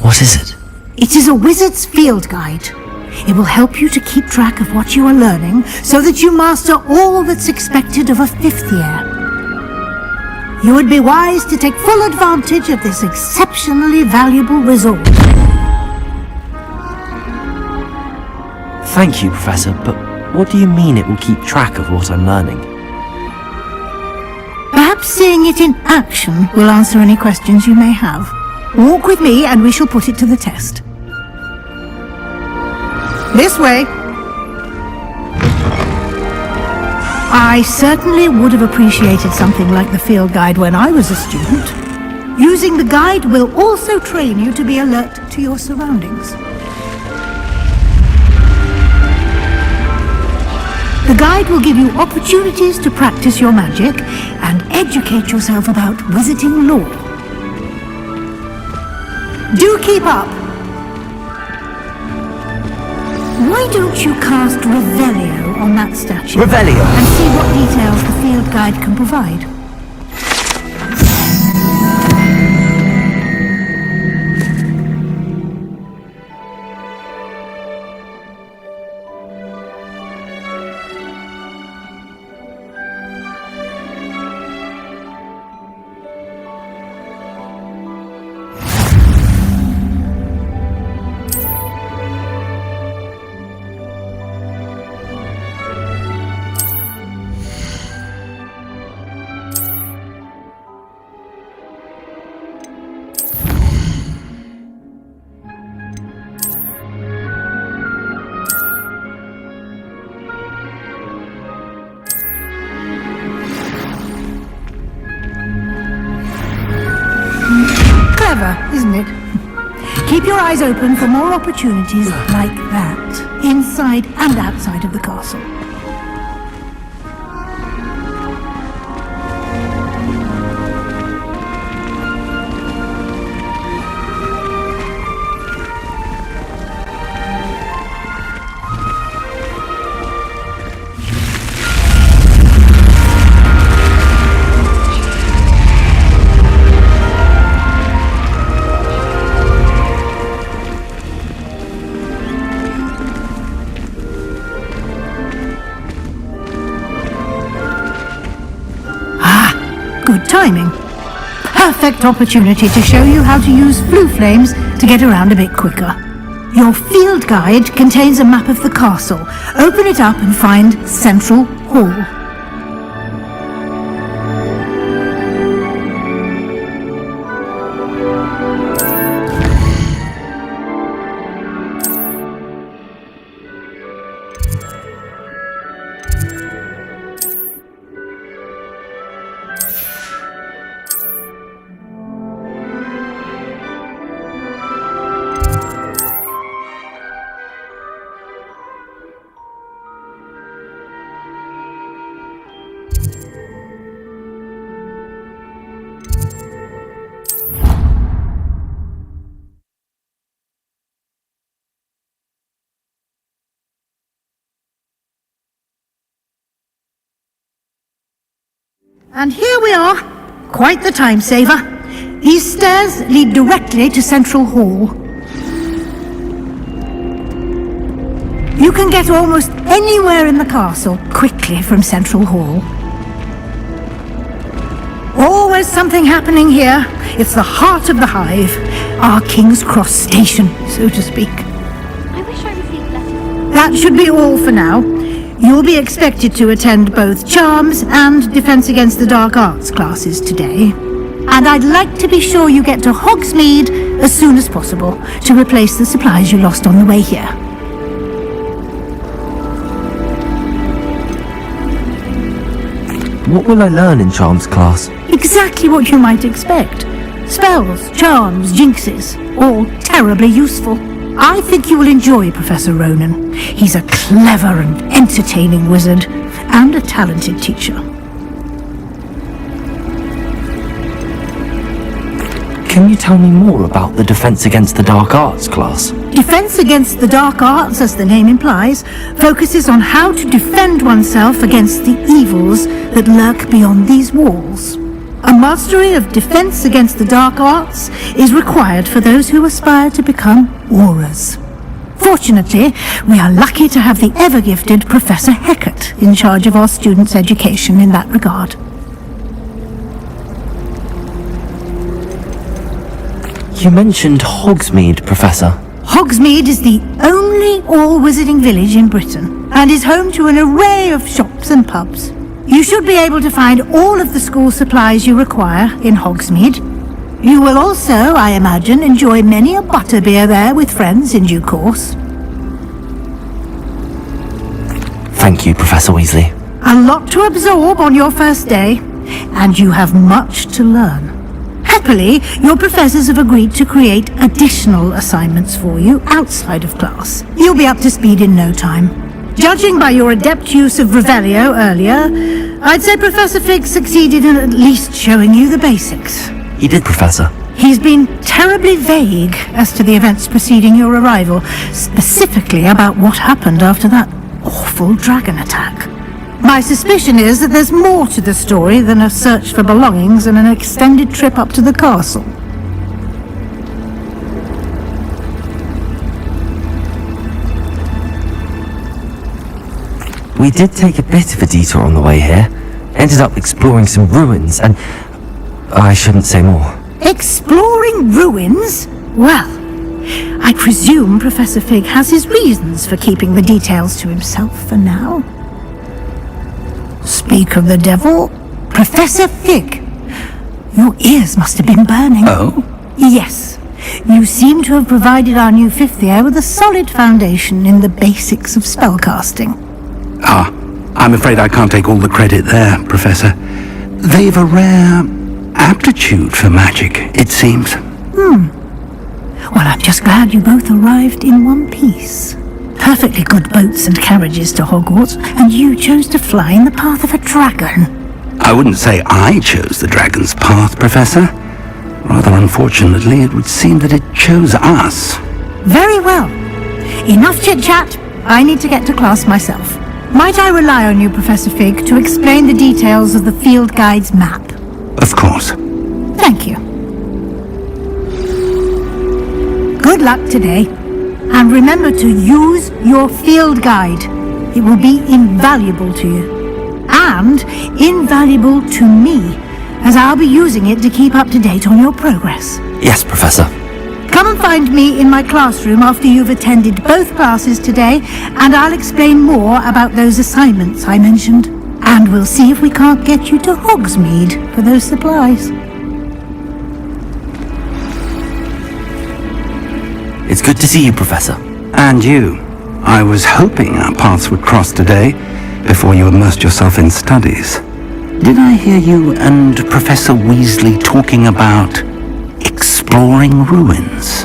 What is it? It is a wizard's field guide. It will help you to keep track of what you are learning so that you master all that's expected of a 5th year. You would be wise to take full advantage of this exceptionally valuable resource. Thank you, Professor, but what do you mean it will keep track of what I'm learning? Perhaps seeing it in action will answer any questions you may have. Walk with me and we shall put it to the test. This way. I certainly would have appreciated something like the field guide when I was a student. Using the guide will also train you to be alert to your surroundings. The guide will give you opportunities to practice your magic and educate yourself about wizarding lore. Do keep up! Why don't you cast Revelio on that statue? Revelio? And see what details the field guide can provide. Isn't it? Keep your eyes open for more opportunities like that, inside and outside of the castle. Good timing. Perfect opportunity to show you how to use blue flames to get around a bit quicker. Your field guide contains a map of the castle. Open it up and find Central Hall. And here we are. Quite the time saver. These stairs lead directly to Central Hall. You can get almost anywhere in the castle quickly from Central Hall. Always something happening here. It's the heart of the hive. Our King's Cross station, so to speak. I wish I received letters. That should be all for now. You'll be expected to attend both Charms and Defense Against the Dark Arts classes today. And I'd like to be sure you get to Hogsmeade as soon as possible to replace the supplies you lost on the way here. What will I learn in Charms class? Exactly what you might expect. Spells, charms, jinxes, all terribly useful. I think you will enjoy Professor Ronan. He's a clever and entertaining wizard, and a talented teacher. Can you tell me more about the Defense Against the Dark Arts class? Defense Against the Dark Arts, as the name implies, focuses on how to defend oneself against the evils that lurk beyond these walls. A mastery of Defense Against the Dark Arts is required for those who aspire to become Aurors. Fortunately, we are lucky to have the ever-gifted Professor Hecat in charge of our students' education in that regard. You mentioned Hogsmeade, Professor. Hogsmeade is the only all-wizarding village in Britain and is home to an array of shops and pubs. You should be able to find all of the school supplies you require in Hogsmeade. You will also, I imagine, enjoy many a butterbeer there with friends in due course. Thank you, Professor Weasley. A lot to absorb on your first day, and you have much to learn. Happily, your professors have agreed to create additional assignments for you outside of class. You'll be up to speed in no time. Judging by your adept use of Revelio earlier, I'd say Professor Fig succeeded in at least showing you the basics. He did, Professor. He's been terribly vague as to the events preceding your arrival, specifically about what happened after that awful dragon attack. My suspicion is that there's more to the story than a search for belongings and an extended trip up to the castle. We did take a bit of a detour on the way here. Ended up exploring some ruins and... I shouldn't say more. Exploring ruins? Well, I presume Professor Fig has his reasons for keeping the details to himself for now. Speak of the devil, Professor Fig. Your ears must have been burning. Oh? Yes. You seem to have provided our new fifth year with a solid foundation in the basics of spellcasting. Ah, I'm afraid I can't take all the credit there, Professor. They've a rare aptitude for magic, it seems. Well, I'm just glad you both arrived in one piece. Perfectly good boats and carriages to Hogwarts, and you chose to fly in the path of a dragon. I wouldn't say I chose the dragon's path, Professor. Rather unfortunately, it would seem that it chose us. Very well. Enough chit-chat. I need to get to class myself. Might I rely on you, Professor Fig, to explain the details of the field guide's map? Of course. Thank you. Good luck today. And remember to use your field guide. It will be invaluable to you. And invaluable to me, as I'll be using it to keep up to date on your progress. Yes, Professor. Come and find me in my classroom after you've attended both classes today, and I'll explain more about those assignments I mentioned. And we'll see if we can't get you to Hogsmeade for those supplies. It's good to see you, Professor. And you. I was hoping our paths would cross today, before you immersed yourself in studies. Did I hear you and Professor Weasley talking about exploring ruins?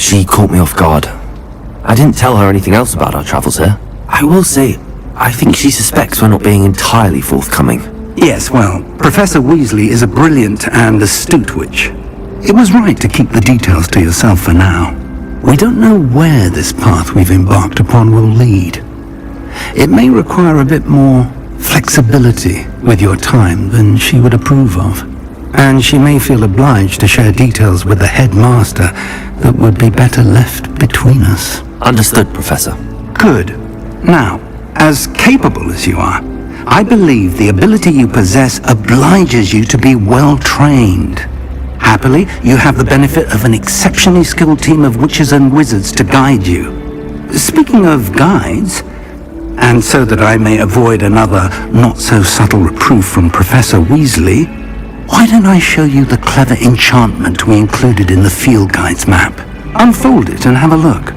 She caught me off guard. I didn't tell her anything else about our travels here. I will say, I think she suspects we're not being entirely forthcoming. Yes, well, Professor Weasley is a brilliant and astute witch. It was right to keep the details to yourself for now. We don't know where this path we've embarked upon will lead. It may require a bit more flexibility with your time than she would approve of. And she may feel obliged to share details with the headmaster that would be better left between us. Understood, Professor. Good. Now, as capable as you are, I believe the ability you possess obliges you to be well trained. Happily, you have the benefit of an exceptionally skilled team of witches and wizards to guide you. Speaking of guides, and so that I may avoid another not-so-subtle reproof from Professor Weasley, why don't I show you the clever enchantment we included in the field guide's map? Unfold it and have a look.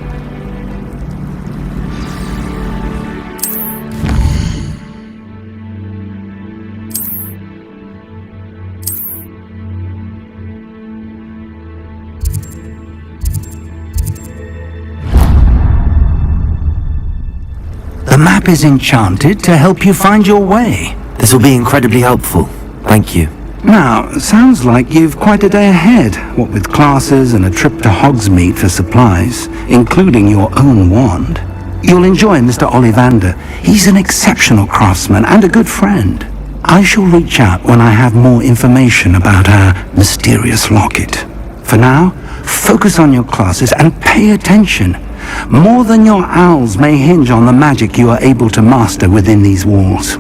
The map is enchanted to help you find your way. This will be incredibly helpful. Thank you. Now, sounds like you've quite a day ahead, what with classes and a trip to Hogsmeade for supplies, including your own wand. You'll enjoy Mr. Ollivander. He's an exceptional craftsman and a good friend. I shall reach out when I have more information about our mysterious locket. For now, focus on your classes and pay attention. More than your owls may hinge on the magic you are able to master within these walls.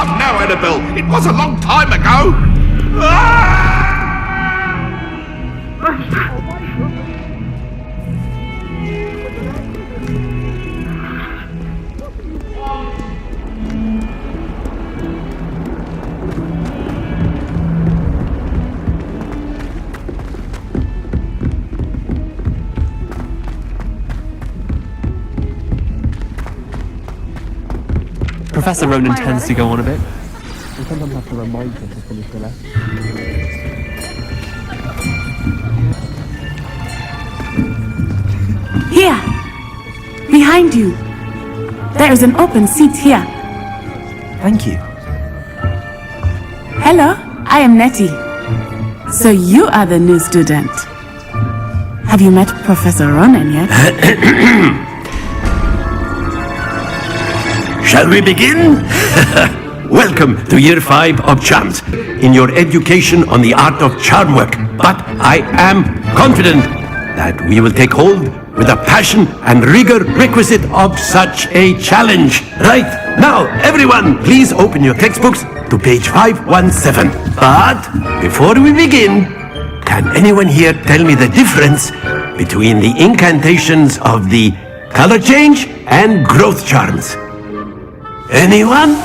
Come now, Annabelle. It was a long time ago. Professor Ronan tends to go on a bit. We sometimes have to remind him to finish the lesson. Here! Behind you! There is an open seat here. Thank you. Hello, I am Nettie. So you are the new student. Have you met Professor Ronan yet? Shall we begin? Welcome to Year 5 of Charms, in your education on the art of charm work. But I am confident that we will take hold with the passion and rigor requisite of such a challenge. Right, now everyone, please open your textbooks to page 517. But before we begin, can anyone here tell me the difference between the incantations of the color change and growth charms? Anyone?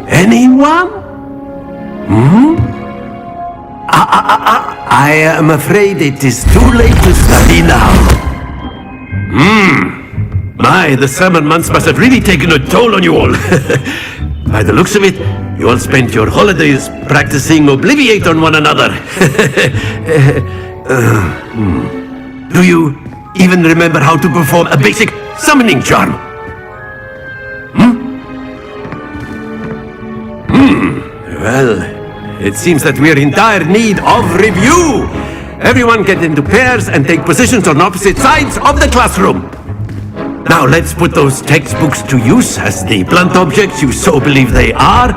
Anyone? I am afraid it is too late to study now. My, the summer months must have really taken a toll on you all. By the looks of it, you all spent your holidays practicing Obliviate on one another. Do you even remember how to perform a basic summoning charm? Well, it seems that we're in dire need of review. Everyone get into pairs and take positions on opposite sides of the classroom. Now let's put those textbooks to use as the blunt objects you so believe they are,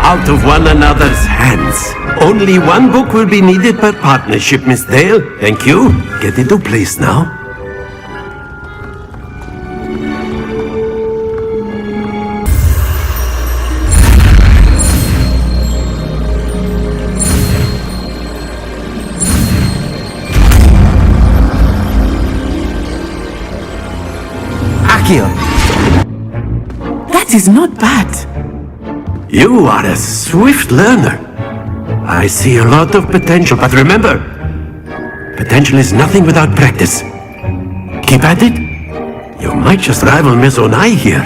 out of one another's hands. Only one book will be needed per partnership, Miss Dale. Thank you. Get into place now. That is not bad. You are a swift learner. I see a lot of potential, but remember, potential is nothing without practice. Keep at it. You might just rival Miss Onai here.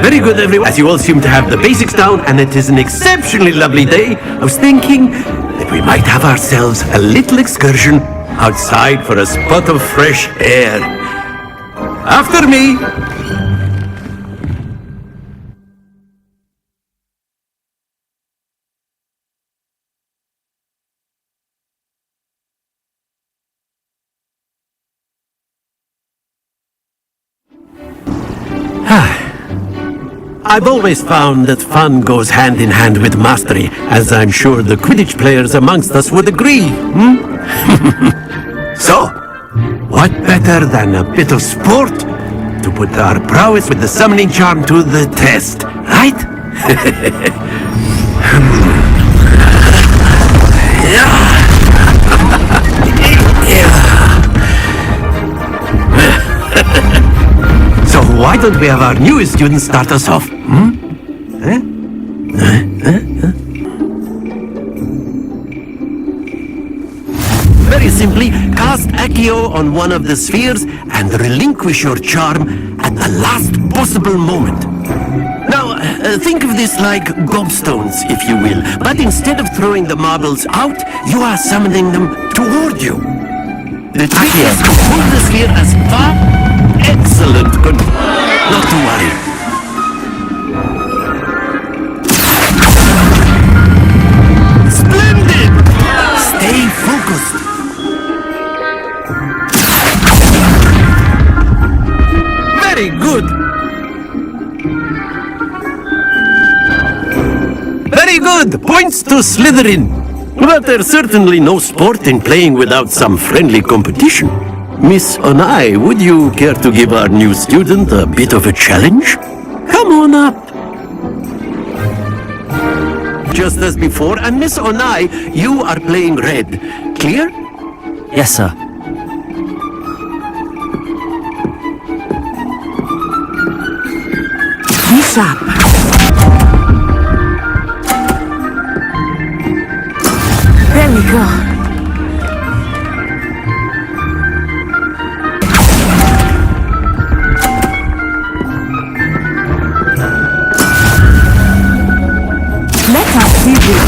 Very good, everyone. As you all seem to have the basics down, and it is an exceptionally lovely day, I was thinking that we might have ourselves a little excursion outside for a spot of fresh air. After me! I've always found that fun goes hand in hand with mastery, as I'm sure the Quidditch players amongst us would agree. So, what better than a bit of sport to put our prowess with the summoning charm to the test, right? So why don't we have our newest student start us off? Very simply, cast Accio on one of the spheres and relinquish your charm at the last possible moment. Now, think of this like gobstones, if you will, but instead of throwing the marbles out, you are summoning them toward you. The trick is to hold the sphere as far... Excellent, good. Not to worry. Splendid! Stay focused. Very good. Very good. Points to Slytherin. But there's certainly no sport in playing without some friendly competition. Miss Onai, would you care to give our new student a bit of a challenge? Come on up. just as before, and Miss Onai, you are playing red. Clear? Yes, sir. Be sharp. There we go. Let us see this.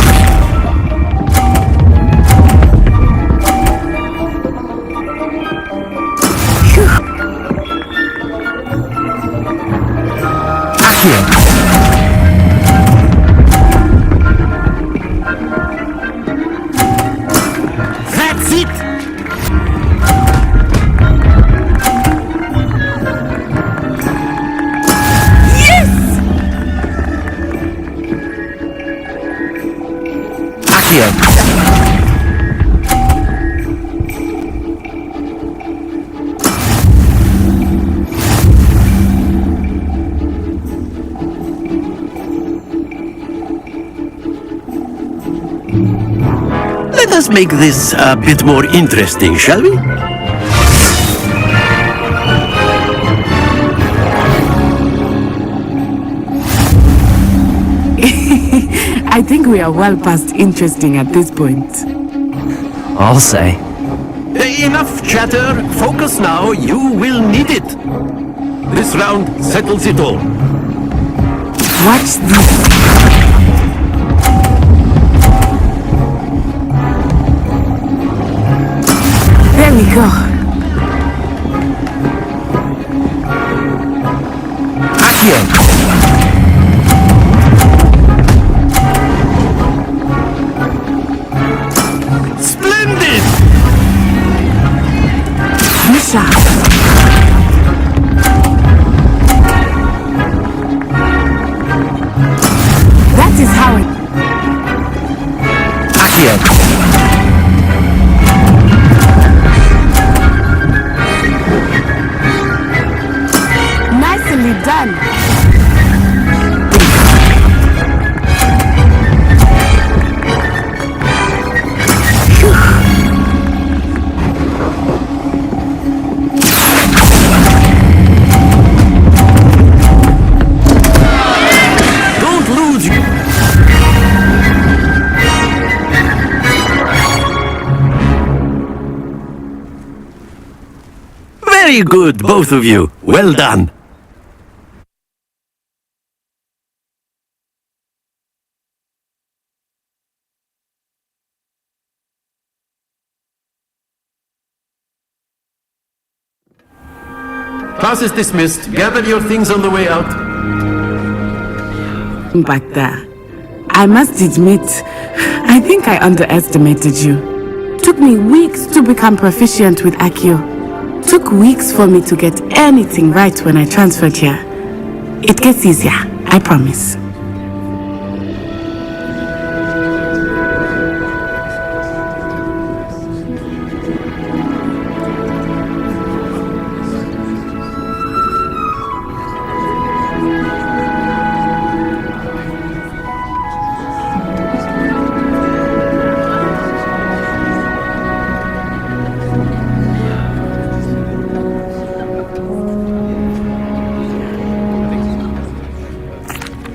That's it! Let us make this a bit more interesting, shall we? I think we are well past interesting at this point. I'll say. Enough chatter. Focus now. You will need it. This round settles it all. Watch this. There we go. Splendid! Misha. That is how it... Nicely done. Don't lose you. Very good, both of you. Well done. Class is dismissed. Gather your things on the way out. Back there. I must admit, I think I underestimated you. Took me weeks to become proficient with Accio. Took weeks for me to get anything right when I transferred here. It gets easier, I promise.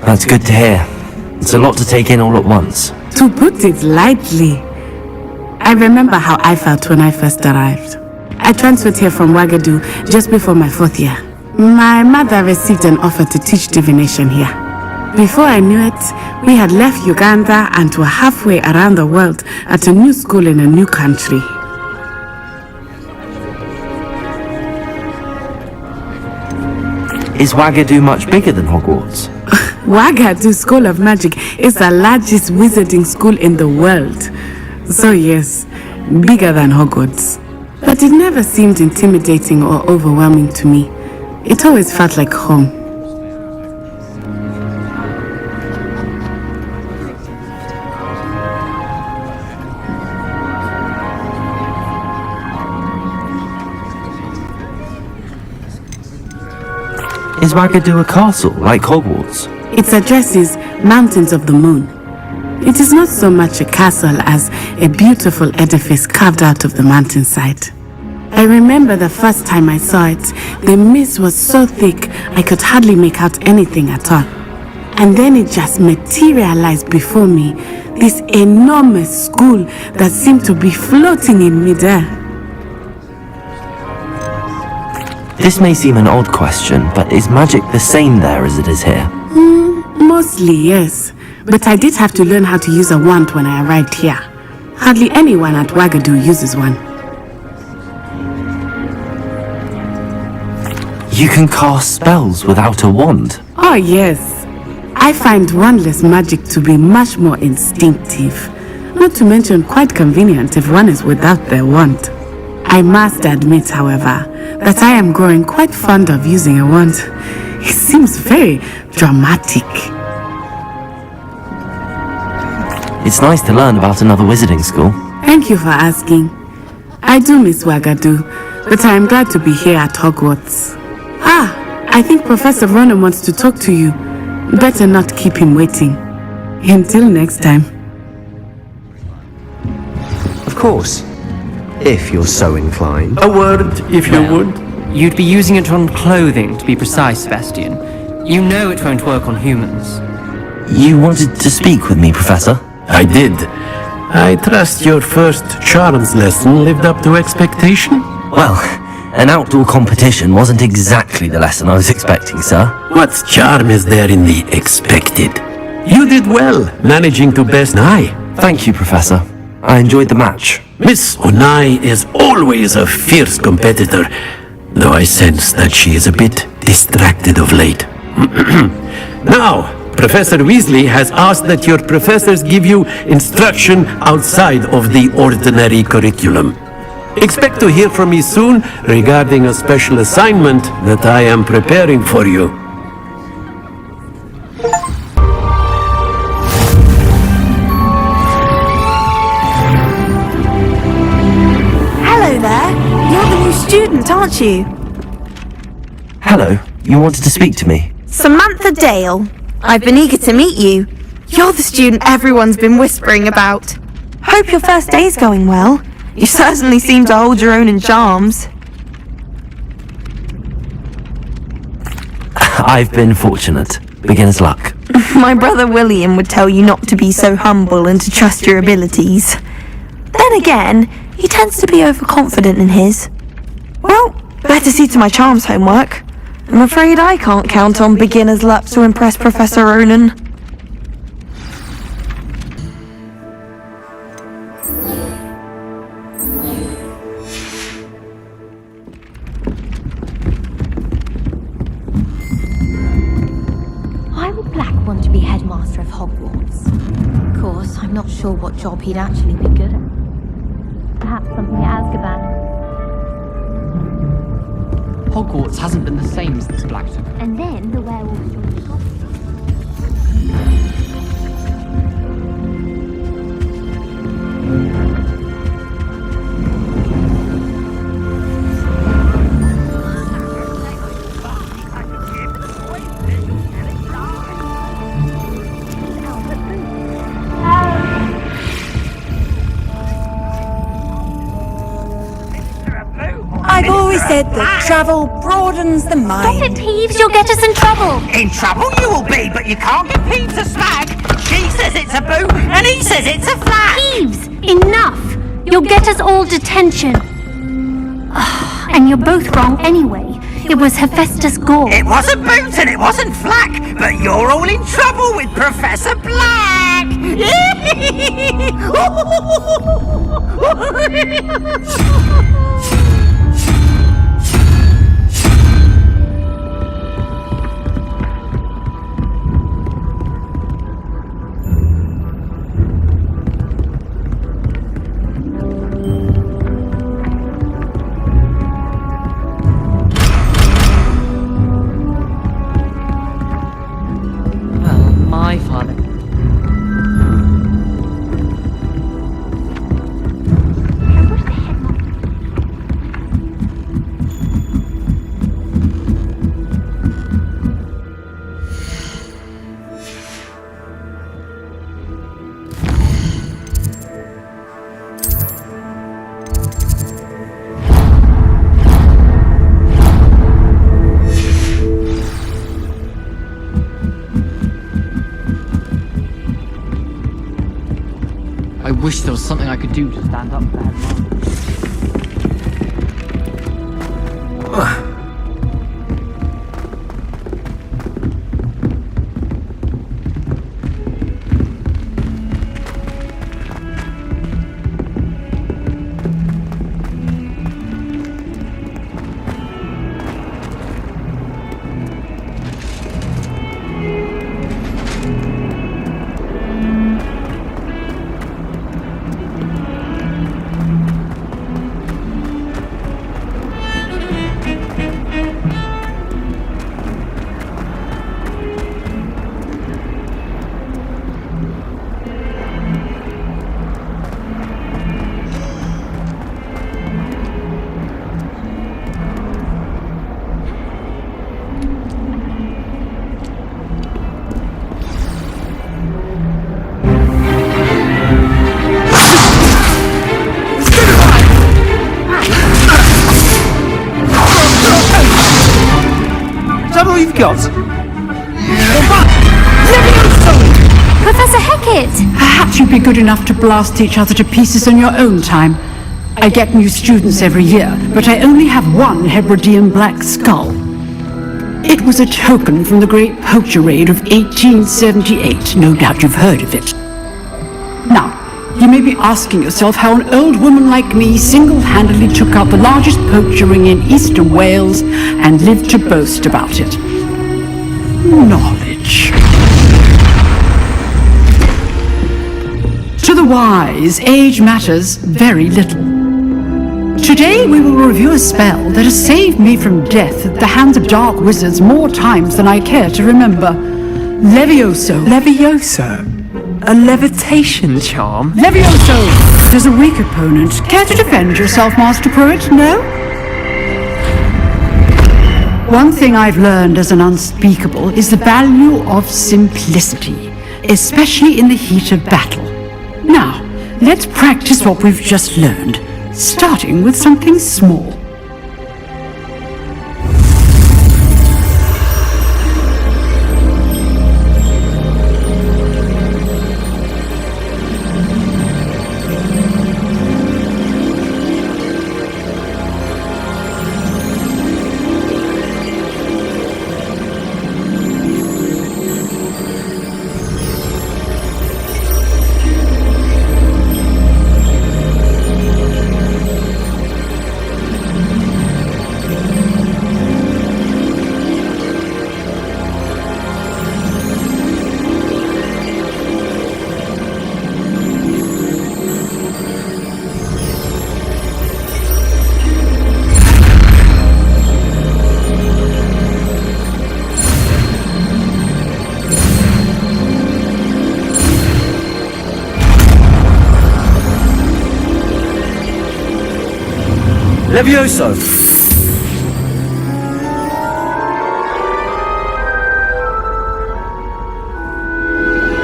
That's good to hear. It's a lot to take in all at once. To put it lightly, I remember how I felt when I first arrived. I transferred here from Ouagadougou just before my 4th year. My mother received an offer to teach divination here. Before I knew it, we had left Uganda and were halfway around the world at a new school in a new country. Is Ouagadougou much bigger than Hogwarts? Ouagadougou School of Magic is the largest wizarding school in the world. So yes, bigger than Hogwarts. But it never seemed intimidating or overwhelming to me. It always felt like home. Is Ouagadougou a castle, like Hogwarts? Its address is Mountains of the Moon. It is not so much a castle as a beautiful edifice carved out of the mountainside. I remember the first time I saw it, the mist was so thick I could hardly make out anything at all. And then it just materialized before me, this enormous school that seemed to be floating in midair. This may seem an odd question, but is magic the same there as it is here? Mostly, yes. But I did have to learn how to use a wand when I arrived here. Hardly anyone at Wagadu uses one. You can cast spells without a wand? Oh, yes. I find wandless magic to be much more instinctive. Not to mention quite convenient if one is without their wand. I must admit, however, that I am growing quite fond of using a wand. It seems very dramatic. It's nice to learn about another wizarding school. Thank you for asking. I do miss Wagadu, but I am glad to be here at Hogwarts. I think Professor Ronan wants to talk to you. Better not keep him waiting. Until next time. Of course. If you're so inclined. A word, if you would. You'd be using it on clothing, to be precise, Sebastian. You know it won't work on humans. You wanted to speak with me, Professor? I did. I trust your first charms lesson lived up to expectation? Well, an outdoor competition wasn't exactly the lesson I was expecting, sir. What charm is there in the expected? You did well, managing to best Onai. Thank you, Professor. I enjoyed the match. Miss Onai is always a fierce competitor, though I sense that she is a bit distracted of late. Now, Professor Weasley has asked that your professors give you instruction outside of the ordinary curriculum. Expect to hear from me soon regarding a special assignment that I am preparing for you. Hello there. You're the new student, aren't you? Hello. You wanted to speak to me? Samantha Dale. I've been eager to meet you. You're the student everyone's been whispering about. Hope your first day's going well. You certainly seem to hold your own in charms. I've been fortunate. Beginner's luck. My brother William would tell you not to be so humble and to trust your abilities. Then again, he tends to be overconfident in his. Well, better see to my charms homework. I'm afraid I can't count on beginner's luck to impress Professor Ronan. I would Black want to be headmaster of Hogwarts. Of course, I'm not sure what job he'd actually be good at. Perhaps something at Azkaban. Hogwarts hasn't been the same since Black took over. And then the werewolves joined the goblins. I've always said that travel broadens the mind. Stop it, Peeves! You'll get us in trouble! In trouble you will be, but you can't get Pete to smack. She says it's a boo, and he says it's a flat. Peeves! Enough! You'll get us all detention. And you're both wrong anyway. It was Hephaestus Gore. It wasn't Boot and it wasn't Flack, but you're all in trouble with Professor Black. My father. I wish there was something I could do to stand up to bad luck. Got? Professor Hecat! Perhaps you'd be good enough to blast each other to pieces on your own time. I get new students every year, but I only have one Hebridean black skull. It was a token from the Great Poacher Raid of 1878. No doubt you've heard of it. Now, you may be asking yourself how an old woman like me single-handedly took out the largest poacher ring in eastern Wales and lived to boast about it. Knowledge. To the wise, age matters very little. Today we will review a spell that has saved me from death at the hands of dark wizards more times than I care to remember. Levioso. Levioso? A levitation charm? Levioso! There's a weak opponent. Care to defend yourself, Master Poet? No? One thing I've learned as an unspeakable is the value of simplicity, especially in the heat of battle. Now, let's practice what we've just learned, starting with something small. Levioso!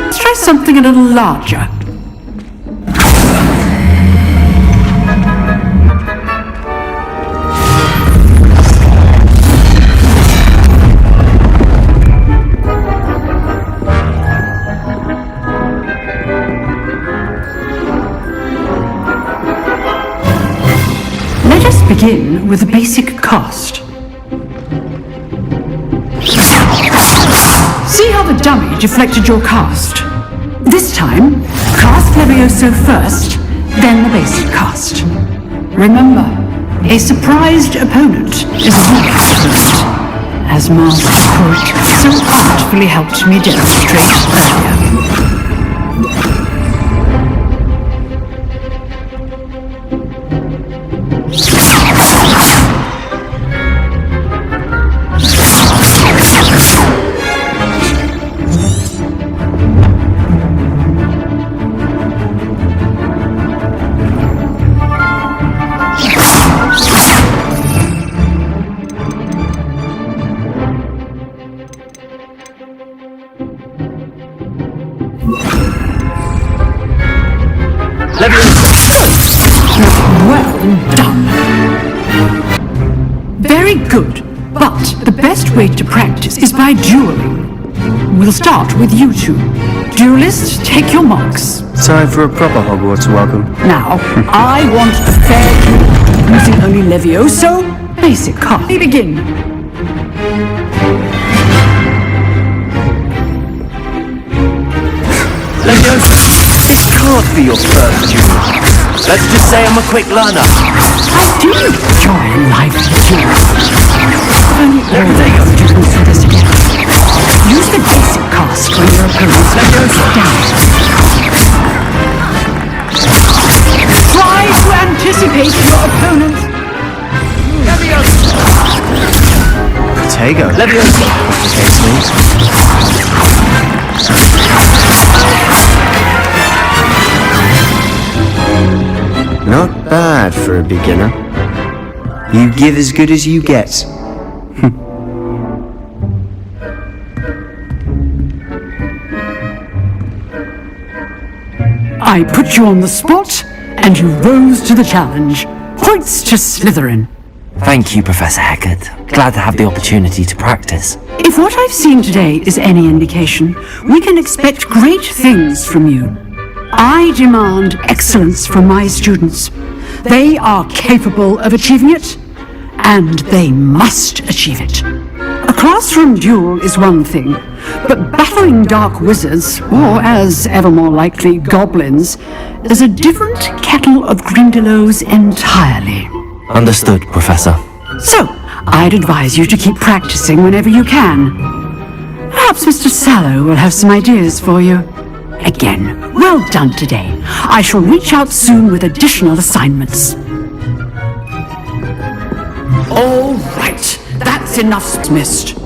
Let's try something a little larger. Begin with a basic cast. See how the dummy deflected your cast? This time, cast Levioso first, then the basic cast. Remember, a surprised opponent is a weak opponent, as Master Poet so artfully helped me demonstrate earlier. Well done. Very good, but the best way to practice is by dueling. we'll start with you two. Duelists, take your marks. Time for a proper Hogwarts welcome. Now, I want a fair duel, using only Levioso, basic card. We begin. Leviosa, this can't be your first duel. Let's just say I'm a quick learner. I do enjoy lively duels. Only all students do this again. Use the basic cast when your opponent's Leviosa down. Try to anticipate your opponent. Leviosa! Protego. Leviosa! Complicates things. Not bad for a beginner. You give as good as you get. I put you on the spot, and you rose to the challenge. Points to Slytherin. Thank you, Professor Hecat. Glad to have the opportunity to practice. If what I've seen today is any indication, we can expect great things from you. I demand excellence from my students. They are capable of achieving it, and they must achieve it. A classroom duel is one thing, but battling dark wizards, or as ever more likely, goblins, is a different kettle of Grindylows entirely. Understood, Professor. So, I'd advise you to keep practicing whenever you can. Perhaps Mr. Sallow will have some ideas for you. Again, well done today. I shall reach out soon with additional assignments. All right, that's enough missed.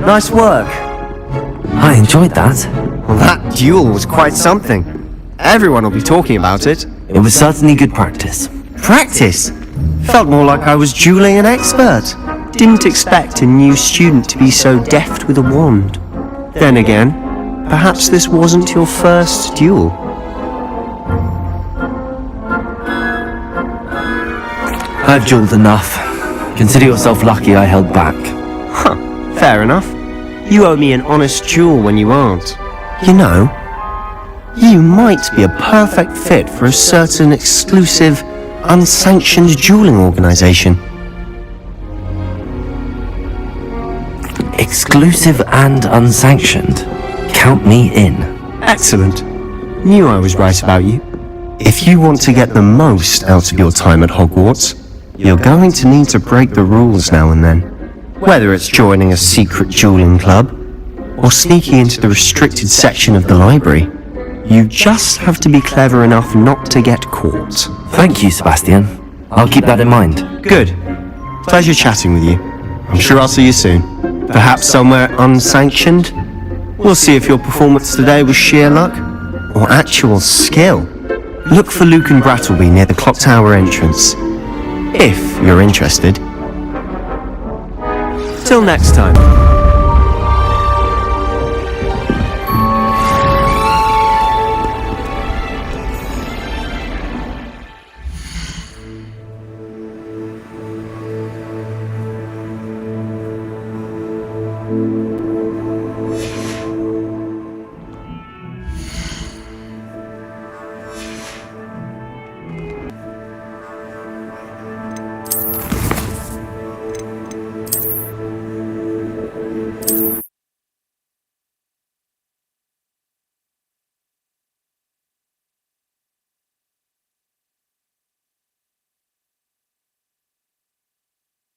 Nice work. I enjoyed that. Well, that duel was quite something. Everyone will be talking about it. It was certainly good practice. Practice? Felt more like I was dueling an expert. Didn't expect a new student to be so deft with a wand. Then again, perhaps this wasn't your first duel. I've dueled enough. Consider yourself lucky I held back. Huh, fair enough. You owe me an honest duel when you aren't. You know, you might be a perfect fit for a certain exclusive, unsanctioned dueling organization. Exclusive and unsanctioned. Count me in. Excellent. Knew I was right about you. If you want to get the most out of your time at Hogwarts, you're going to need to break the rules now and then. Whether it's joining a secret dueling club, or sneaking into the restricted section of the library, you just have to be clever enough not to get caught. Thank you, Sebastian. I'll keep that in mind. Good. Pleasure chatting with you. I'm sure I'll see you soon. Perhaps somewhere unsanctioned? We'll see if your performance today was sheer luck, or actual skill. Look for Luke and Brattleby near the clock tower entrance, if you're interested. Till next time.